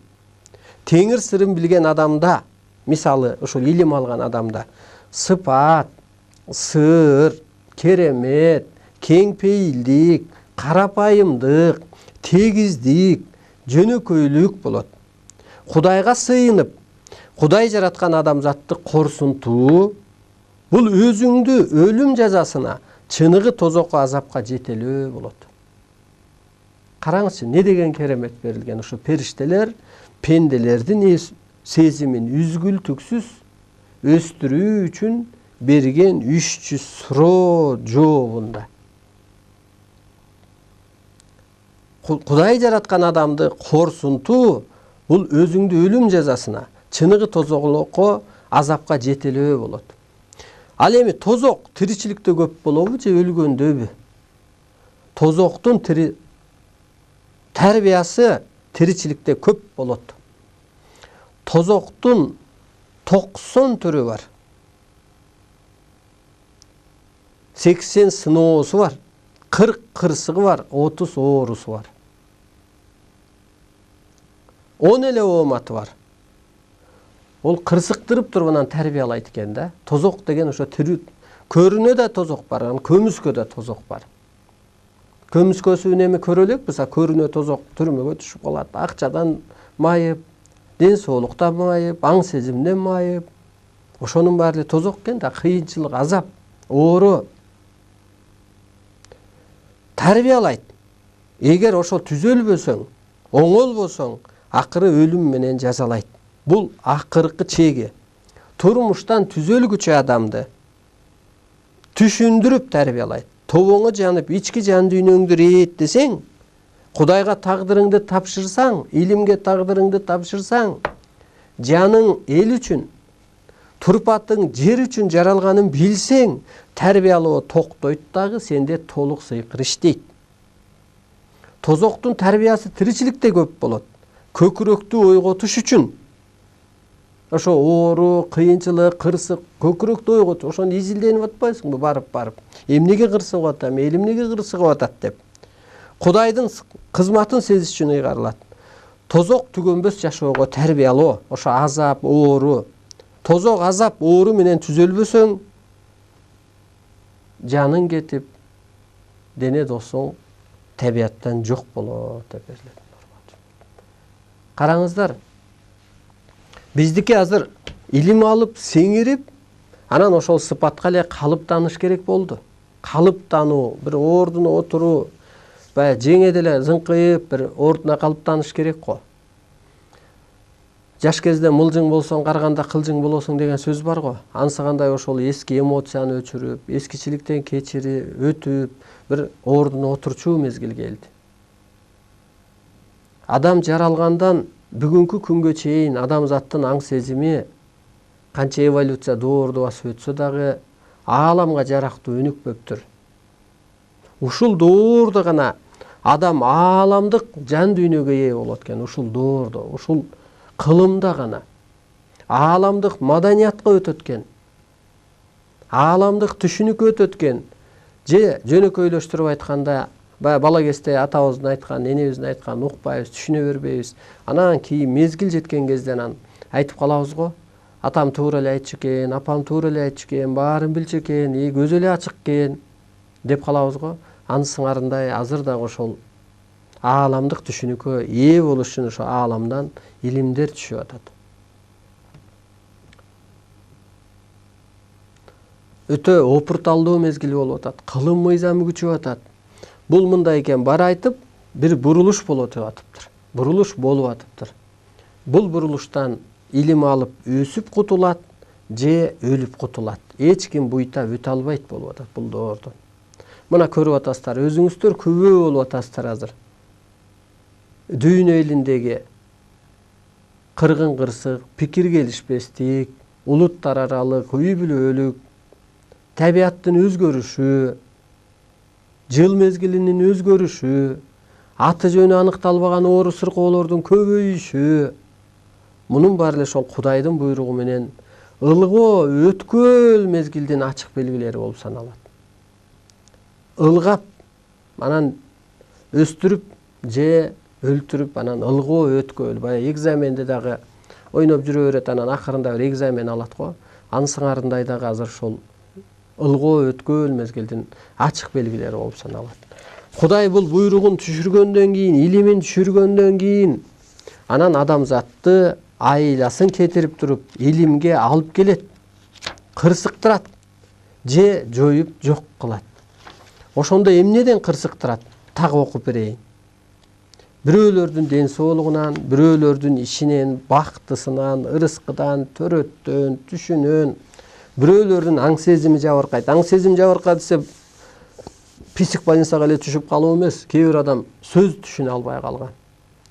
Теңир сырын билген адамда, мисалы ошол илим алган адамда сыпат, сыр, керемет, кеңпейилдик, карапайымдык, тегиздик, жөнөкөйлүк болот. Кудайга сыйынып, Кудай жараткан адамзатты корсунтуу, бул өзүңдү өлүм жазасына, чыныгы тозокко азапка жетелөө болот. Караңызчы, не деген керемет берилген. Ушу периштелер пенделердин сезимин үзгүлтүксүз өстүрүү үчүн берген 300 суроо жообунда. Кудай жараткан адамды корсунтуу, бул өзүңдү өлүм жазасына, чыныгы тозокко азапка жетелөө болот. Ал эми тозок тиричиликте көп болобу же өлгөндөбү? Тозоктун тарбиясы тиричиликте көп болот. Тозоктун 90 түрү бар. 80 сыноосу бар, 40 кырсыгы бар, 30 оорусу бар. 10 эле ооматы бар. Ол кырсыктырып туруп анан тарбиялайт экен да. Тозок деген ошо тирүү, көрүнө да тозок бар, көмүскө да тозок бар. Көмүскөсү үнеме көрө элекпиз, көрүнө тозок түрмөгө түшүп калат. Акчадан майып, ден соолуктан майып, аң сезимден майып. Ошонун баары эле тозок экен да, кыйынчылык, азап, оору. Тарбиялайт. Эгер ошол түзөлбөсөң, оңолбосоң, акыры өлүм менен жазалайт. Бул акыркы чеги. Турмуштан түзөлгүчү адамды түшүндүрүп тарбиялайт. Тобоңо жанып, ички жан дүйнөңдү рээттесең, Кудайга тагдырыңды тапшырсаң, илимге тагдырыңды тапшырсаң, жаның эл үчүн, турпатың жер үчүн жаралганын билсең, тарбиялоо токтойт дагы, сенде толук сыйкыр иштейт. Тозоктун тарбиясы тиричиликте көп болот. Көкүрөктү ойготуш үчүн. Ошо оору, кыйынчылык, кырсык, көкүрөктү ойготуш, ошону изилденип атпайсыңбы барып. Эмнеге кырсыгып атам, элим эмнеге кырсыгып атат деп. Кудайдын кызматын сезиш үчүн ыйгарылат. Тозок түгөнбөс жашоого тарбиялоо, ошо азап, оору. Тозок, азап, оору менен түзөлбөсөң, жаның кетип, дене досуң табияттан жок болот деп берилет. Караңыздар, биздики азыр илим алып, сеңирип, анан ошол сыпатка эле калыптаныш керек болду. Калыптануу, бир ордуна отуруу, баягы жеңе деле зыңкыйып, бир ордуна калыптаныш керек го. Жаш кезде мылжың болсоң, карганда кылжың болосуң деген сөз бар го. Ансыгандай ошол эски эмоцияны өчүрүп, эскичиликтен кечирип, өтүп, бир ордуна отурчу мезгил келди. Адам жаралгандан бүгүнкү күнгө чейин адамзаттын аң сезими канча эволюция доорду басып өтсө дагы ааламга жарактуу өнүкпөптүр. Ушул доордо гана адам ааламдык жан дүйнөгө ээ болот экен. Ушул доордо, ушул кылымда гана ааламдык маданиятка өтөт экен. Ааламдык түшүнүккө өтөт экен. Же жөнөкөйлөштүрүп айтканда, бала кезде атабыздын айткан, энебиздин айткан укпайбыз, түшүнө бербейбиз. Анан кийин мезгил жеткен кезде анан айтып калабыз го. Атам туура эле айтчу экен, апам туура эле айтчу экен, баарын билчү экен, көзү эле ачык экен деп калабыз го. Ансыңарындай азыр дагы ошол ааламдык түшүнүккө ээ болуш үчүн ошо ааламдан илимдер түшүп атат. Өтө опурталдоо мезгили болуп атат. Кылым мыйзамы күчөп атат. Бул мындай экен, бар айтып, бир бурулуш болуп атыптыр. Бурулуш болуп атыптыр. Бул бурулуштан илим алып өсүп кутулат, же өлүп кутулат. Эч ким буйта өтө албайт болуп атат бул доордон. Мына көрүп атасыздар, өзүңүздөр күбө болуп атасыздар азыр. Дүйнө элиндеги кыргын кырсык, пикир келишпестик, улуттар аралык үй бүлөлүк, табияттын өзгөрүшү, жыл мезгилинин өзгөрүшү, аты жөнү аныкталбаган оору сыркоолордун көбөйүшү, мунун баары эле ошол Кудайдын буйругу менен ылгоо өткөл мезгилдин ачык белгилери болуп саналат. Ылгап анан өстүрүп же өлтүрүп анан ылгоо өткөл, баягы экзаменде дагы ойноп жүрө берет, анан акырында бир экзамен алат го. Анын сыңарындай дагы азыр ошол ылгоо өткөл мезгилдин ачык белгилери болуп саналат. Кудай бул буйругун түшүргөндөн кийин, илимин түшүргөндөн кийин анан адамзатты айласын кетирип туруп илимге алып келет, кырсыктырат же жоюп жок кылат. Ошондо эмнеден кырсыктырат? Так окуп берейин. Бирөөлөрдүн ден соолугунан, бирөөлөрдүн ишинен, бактысынан, ырыскыдан, төрөттөн, түшүнөн, бирөөлөрдүн аң сезими жабыркайт. Аң сезим жабыркады десе псих больницага эле түшүп калуу эмес. Кээ бир адам сөз түшүнө албай калган.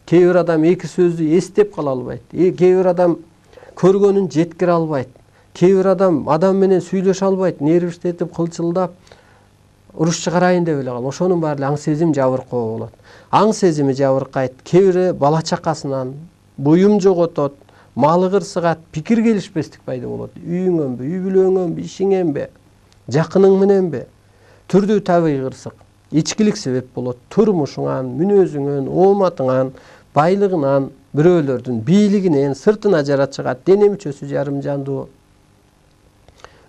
Кээ бир адам эки сөздү эстеп кала албайт. Кээ бир адам көргөнүн жеткире албайт. Кээ бир адам менен сүйлөшө албайт, нервиштетип, кылчылдап, уруш чыгарайын деп эле калат. Ошонун баары аң сезим жабыркоо болот. Аң сезими жабыркайт. Кээ бири бала чакасынан буюм жоготот, малы кырсыгат, пикир келишпестик пайда болот. Үйүңөнбү, үй бүлөңөнбү, ишиңенби, жакының мененби? Түрдүү табигый кырсык, ичкилик себеп болот. Турмушуңан, мүнөзүңөн, ооматыңан, байлыгынан, бирөөлөрдүн бийлигинен сыртына жара чыгат, дене мүчөсү жарым жандуу.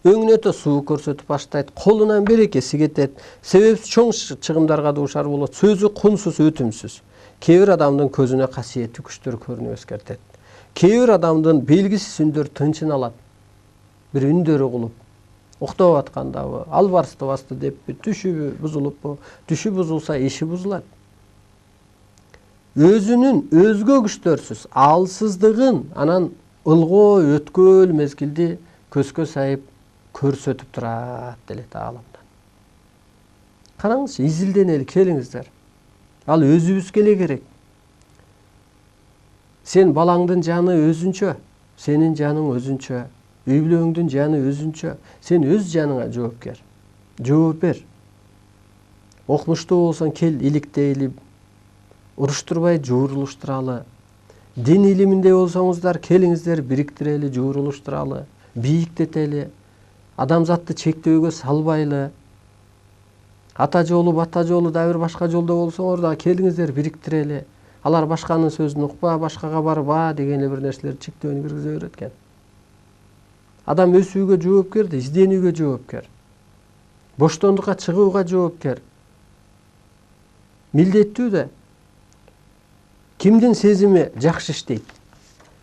Өңүнө суу көрсөтүп баштайт, колунан берекеси кетет, себепсиз чоң чыгымдарга дуушар болот, сөзү кунсуз, өтүмсүз. Кээ бир адамдын көзүнө касиеттүү күчтөр көрүнүп эскертет. Кээ бир адамдын белгисиз үндөр тынчын алат. Бир үндөр угулуп, уктап аткандабы, албарсты деппи, түшүбү бузулуппу? Түшү бузулса, иши бузулат. Өзүнүн өзгө күчтөрсүз алсыздыгын анан ылгоо өткөл мезгилди көзгө сайып көрсөтүп турат делет ааламдан. Караңызчы, изилденели, келиңиздер. Ал өзүбүзгө эле керек. Сен балаңдын жаны өзүнчө, сенин жаның өзүнчө, үй бүлөңдүн жаны өзүнчө. Сен өз жаныңа жоопкер. Жооп бер. Окумуштуу болсоң кел иликтейли, уруштурбай жуурулуштуралы. Дин илиминде болсоңуздар, келиңиздер бириктирели, жуурулуштуралы, бийиктетели. Адамзатты чектөөгө салбайлы. Ата жолу, бата жолу да бир башка жолдо болсоңор да келиңиздер бириктирели. Алар башканын сөзүн укпа, башкага барба деген эле бир нерселер чектөөнү киргизе берет экен. Адам өсүүгө жоопкер, изденүүгө жоопкер. Боштондукка чыгууга жоопкер. Милдеттүү да. Кимдин сезими жакшы иштейт?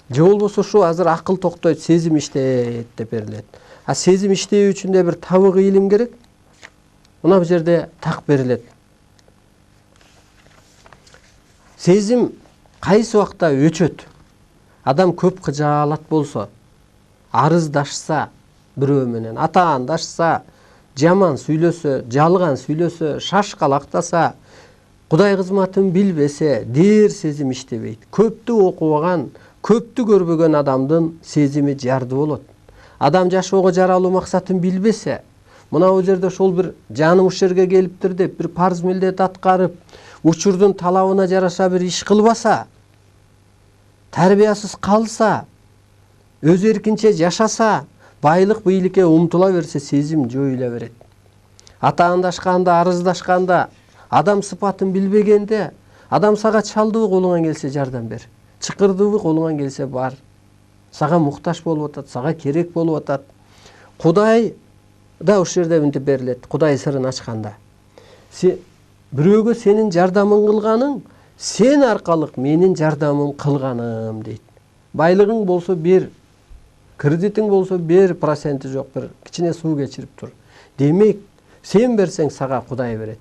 Же болбосо ушу азыр акыл токтойт, сезим иштейт деп берилет. А сезим иштөө үчүн да бир табыгый илим керек. Мына бул жерде так берилет. Сезим кайсы убакта өчөт? Адам көп кыжаалат болсо, арыздашса бирөө менен, атаандашса, жаман сүйлөсө, жалган сүйлөсө, шашкалактаса, Кудай кызматын билбесе, дээр сезим иштебейт. Көптү окубаган, көптү көрбөгөн адамдын сезими жарды болот. Адам жашоого жаралуу максатын билбесе, мына бул жерде ошол бир жаным ушул жерге келиптир деп, бир парз милдет аткарып, учурдун талабына жараша бир иш кылбаса, тарбиясыз калса, өз эркинче жашаса, байлык бийликке умтула берсе, сезим жоюла берет. Атаандашканда, арыздашканда, адам сыпатын билбегенде, адам сага чалдыбы колуңан келсе жардам бер. Чыкырдыбы колуңан келсе бар. Сага муктаж болуп атат, сага керек болуп атат. Кудай да ушул жерде мынтип берилет. Кудай сырын ачканда. Бирөөгө сенин жардамың кылганың, сен аркалык менин жардамым кылганым дейт. Байлыгың болсо бер, кредитиң болсо бер, проценти жок, бир кичине суу кечирип тур. Демек, сен берсең сага Кудай берет.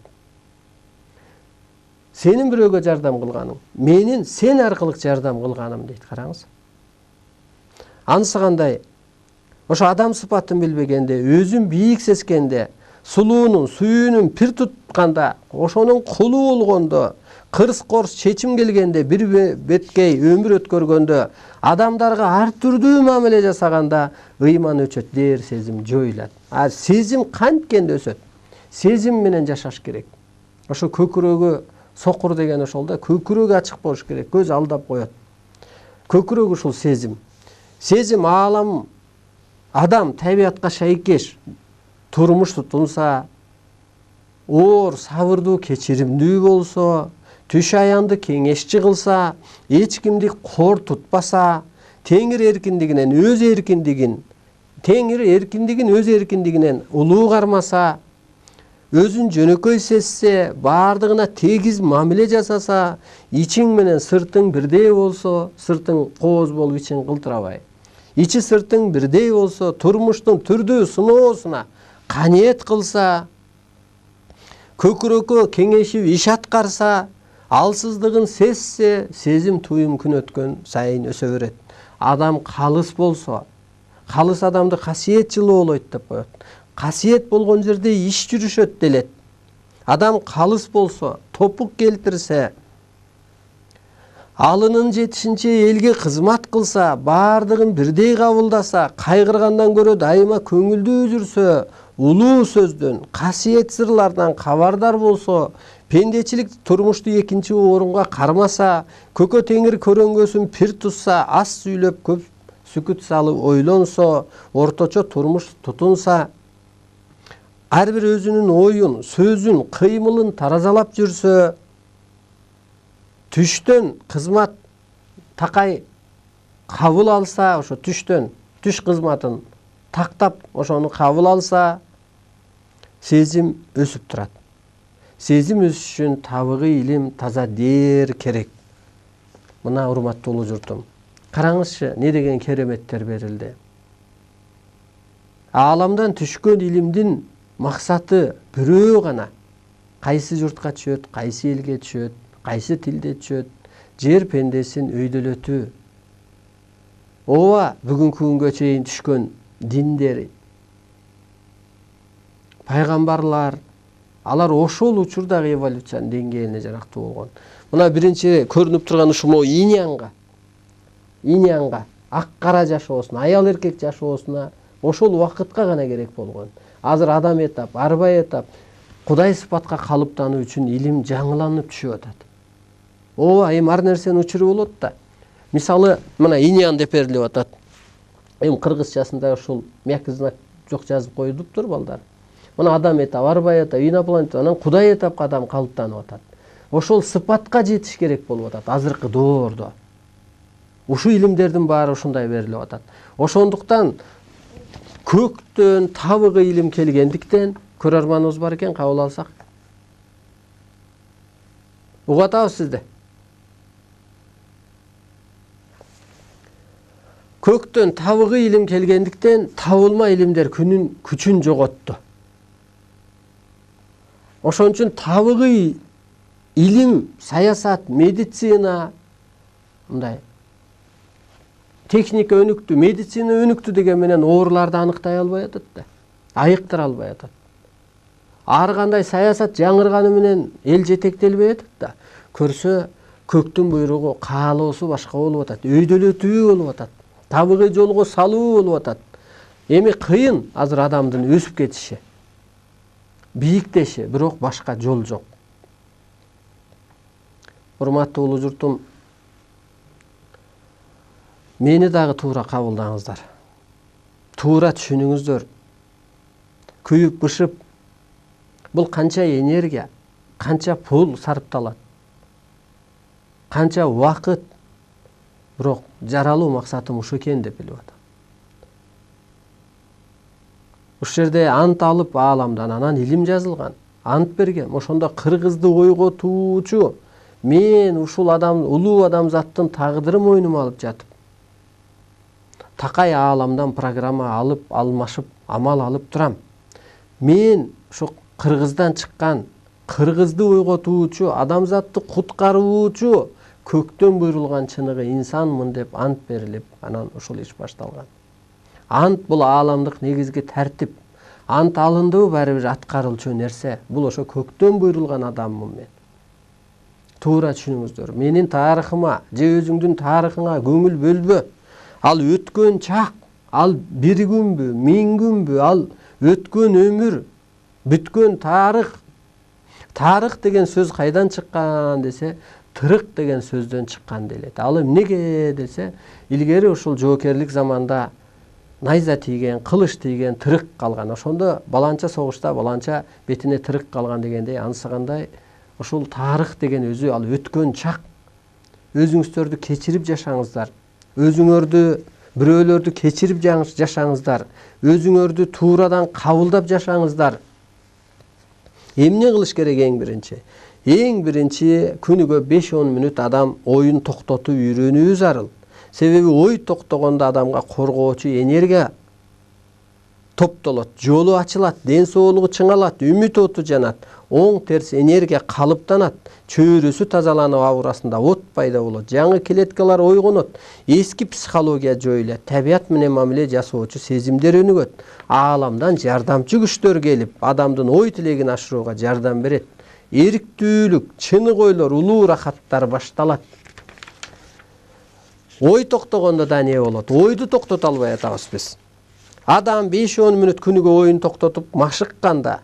Сенин бирөөгө жардам кылганың, менин сен аркылык жардам кылганым дейт. Караңыз. Анысы кандай? Ошо адам сыпатын билбегенде, өзүн бийик сезгенде, сулуунун, сүйүүнүн пир тутканда, ошонун кулу болгондо, кырс-корс чечим келгенде, бир беткей өмүр өткөргөндө, адамдарга ар түрдүү мамиле жасаганда, ыйман өчөт, дээр сезим жоюлат. А сезим канткенде өсөт? Сезим менен жашаш керек. Ошо көкүрөгү сокур деген ошол да, көкүрөгү ачык болуш керек, көз алдап коет. Көкүрөк ушул сезим. Сезим аалам адам табиатка шайкеш турмуш тутунса, оор сабырдуу кечиримдүү болсо, түш аянды кеңешчи кылса, эч кимди кор тутпаса, теңир эркиндигинен өз эркиндигинен улуу кармаса, өзүн жөнөкөй сезсе, бардыгына тегиз мамиле жасаса, ичиң менен сыртың бирдей болсо, сыртың кооз болуп ичин кылтырабай. Ичи сыртың бирдей болсо, турмуштун түрдүү сыноосуна каниет кылса, көкүрөккө кеңешип иш аткарса, алсыздыгын сезсе, сезим туюм күн өткөн сайын өсө берет. Адам калыс болсо, калыс адамды касиет жылы болойт деп коет. Касиет болгон жерде иш жүрүшөт делет. Адам калыс болсо, топук келтирсе, алынын жетишинче элге кызмат кылса, бардыгын бирдей кабылдаса, кайгыргандан көрө дайыма көңүлдүү жүрсө, улуу сөздөн, касиет сырлардан кабардар болсо, пендечилик турмушту экинчи орунга кармаса, көкө теңир көрөңгөсүн пир тутса, аз сүйлөп көп сүкүт салып ойлонсо, орточо турмуш тутунса, ар бир өзүнүн оюн, сөзүн, кыймылын таразалап жүрсө, түштөн кызмат такай кабыл алса, ошо түштөн түш кызматын тактап ошону кабыл алса, сезим өсүп турат. Сезим өсүш үчүн табыгы илим, таза дер керек. Мына урматтуу улуу журтум, караңызчы, не деген кереметтер берилди. Ааламдан түшкөн илимдин максаты бирөө гана. Кайсы журтка түшөт, кайсы элге түшөт, кайсы тилде түшөт, жер пендесин өйдөлөтүү. Ооба бүгүнкү күнгө чейин түшкөн диндер, пайгамбарлар, алар ошол учурдагы эволюциянын деңгээлине жарактуу болгон. Мына биринчи көрүнүп турган ушул инянга, ак кара жашоосуна, аял эркек жашоосуна ошол убакытка гана керек болгон. Азыр адам этап, арба этап, Кудай сыпатка калыптануу үчүн илим жаңыланып түшүп атат. Ооба, эми ар нерсенин учуру болот да. Мисалы, мына иньян деп берилип атат. Эми кыргызчасында ушул мягкий знак жок жазып коюлуптур балдар. Мына адам этап, арба этап, инопланет, анан Кудай этапка адам калыптанып атат. Ошол сыпатка жетиш керек болуп атат азыркы доордо. Ушул илимдердин баары ушундай берилип атат. Ошондуктан көктөн табыгы илим келгендиктен, көрөрманыбыз бар экен, кабыл алсак. Угуп атабыз сизди? Көктөн табыгы илим келгендиктен, табылма илимдер күнүн күчүн жоготту. Ошон үчүн табыгы илим, саясат, медицина, мындай техника өнүктү, медицина өнүктү деген менен ооруларды аныктай албай атат да, айыктыра албай атат. Ар кандай саясат жаңырганы менен эл жетектелбей атат да. Көрсө, көктүн буйругу, каалоосу башка болуп атат, өйдөлөтүү болуп атат, табыгы жолго салуу болуп атат. Эми кыйын азыр адамдын өсүп кетиши, бийиктеши, бирок башка жол жок. Урматтуу улуу журтум, мени дагы туура кабылдаңыздар. Туура түшүнүңүздөр. Күйүп бышып, бул канча энергия, канча пул сарпталат, канча убакыт, бирок жаралуу максатым ушу экен деп билип атам. Ушул жерде ант алып ааламдан, анан илим жазылган, ант берген. Ошондо кыргызды ойготуучу мен ушул адам, улуу адамзаттын тагдырын мойнума алып жатып, такай ааламдан программа алып, алмашып, амал алып турам. Мен ушу кыргыздан чыккан, кыргызды ойготуучу, адамзатты куткаруучу көктөн буйрулган чыныгы инсанмын деп ант берилип, анан ушул иш башталган. Ант бул ааламдык негизги тартип. Ант алындыбы баары бир аткарылчу нерсе. Бул ошо көктөн буйрулган адаммын мен. Туура түшүнүңүздөр. Менин тарыхыма, же өзүңдүн тарыхыңа көңүл бөлбө. Ал өткөн чак, ал бир күнбү, 1000 күнбү, ал өткөн өмүр, бүткөн тарых. Тарых деген сөз кайдан чыккан десе, тырык деген сөздөн чыккан делет. Ал эмнеге десе, илгери ушул жоокерлик заманда найза тийген, кылыч тийген, тырык калган. Ошондо баланча согушта баланча бетине тырык калган дегендей, ансыгандай ушул тарых деген өзү ал өткөн чак. Өзүңүздөрдү кечирип жашаңыздар. Өзүңөрдү бирөөлөрдү кечирип жашаңыздар. Өзүңөрдү туурадан кабылдап жашаңыздар. Эмне кылыш керек эң биринчи? Эң биринчи күнүгө 5-10 мүнөт адам оюн токтотуп үйрөнүү зарыл. Себеби ой токтогондо адамга коргоочу энергия топтолот, жолу ачылат, ден соолугу чыңалат, үмүт оту жанат, оң терс энергия калыптанат, чөйрөсү тазаланып аурасында от пайда болот, жаңы клеткалар ойгонот, эски психология жоюлат, табият менен мамиле жасоочу сезимдер өнүгөт, ааламдан жардамчы күчтөр келип, адамдын ой тилегин ашырууга жардам берет. Эриктүүлүк, чынык ойлор, улуу рахаттар башталат. Ой токтогондо да эмне болот? Ойду токтото албай атабыз биз. Адам 5-10 мүнөт күнүгө оюн токтотуп машыкканда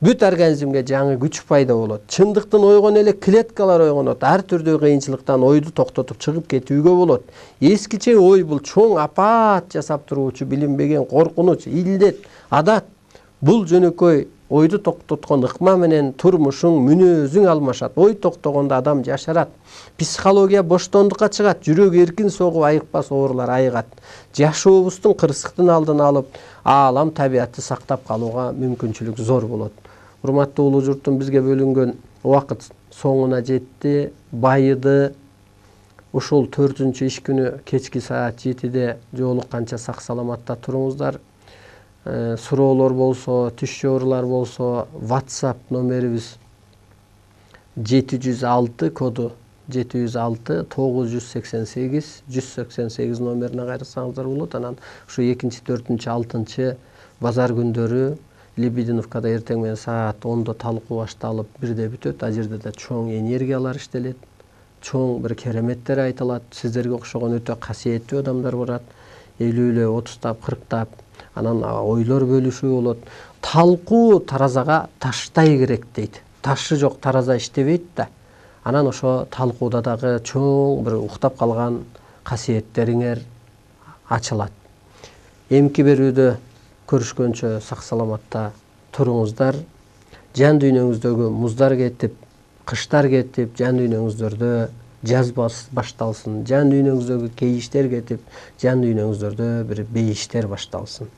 бүт организмге жаңы күч пайда болот. Чындыктын ойгон эле клеткалар ойгонот. Ар түрдүү кыйынчылыктан ойду токтотуп чыгып кетүүгө болот. Эскиче ой бул чоң апат жасап туруучу билинбеген коркунуч, илдет, адат. Бул жөнөкөй ойду токтоткон ыкма менен турмушуң, мүнөзүң алмашат. Ой токтогондо адам жашарат. Психология боштондукка чыгат, жүрөк эркин согуп айыкпас оорулар айыгат. Жашообуздун кырсыктын алдын алып, аалам табиятты сактап калууга мүмкүнчүлүк зор болот. Урматтуу улуу журтум, бизге бөлүнгөн убакыт соңуна жетти. Байыды. Ушул 4-иш күнү кечки саат 7-де жолукканча сак саламатта туруңуздар. Суроолор болсо, түш жоорулар болсо, WhatsApp номерибиз 706 коду 706 988 188 номерине кайрылсаңыздар болот. Анан ушу 2-4, 6 базар күндөрү Лебединовкада эртең менен саат 10-до талкуу башталып, 1-де бүтөт. А жерде да чоң энергиялар иштелет. Чоң бир кереметтер айтылат. Сиздерге окшогон өтө касиеттүү адамдар барат. 50-ле, 30-тап, 40-тап анан ойлор бөлүшүү болот. Талкуу таразага таштай керек дейт. Ташы жок тараза иштебейт да. Анан ошо талкууда дагы чоң бир уктап калган касиеттериңер ачылат. Эмки берүүдө көрүшкөнчө сак саламатта туруңуздар. Жан дүйнөңүздөгү муздар кетип, кыштар кетип, жан дүйнөңүздөрдө жаз башталсын. Жан дүйнөңүздөгү кейиштер кетип, жан дүйнөңүздөрдө бир бейиштер башталсын.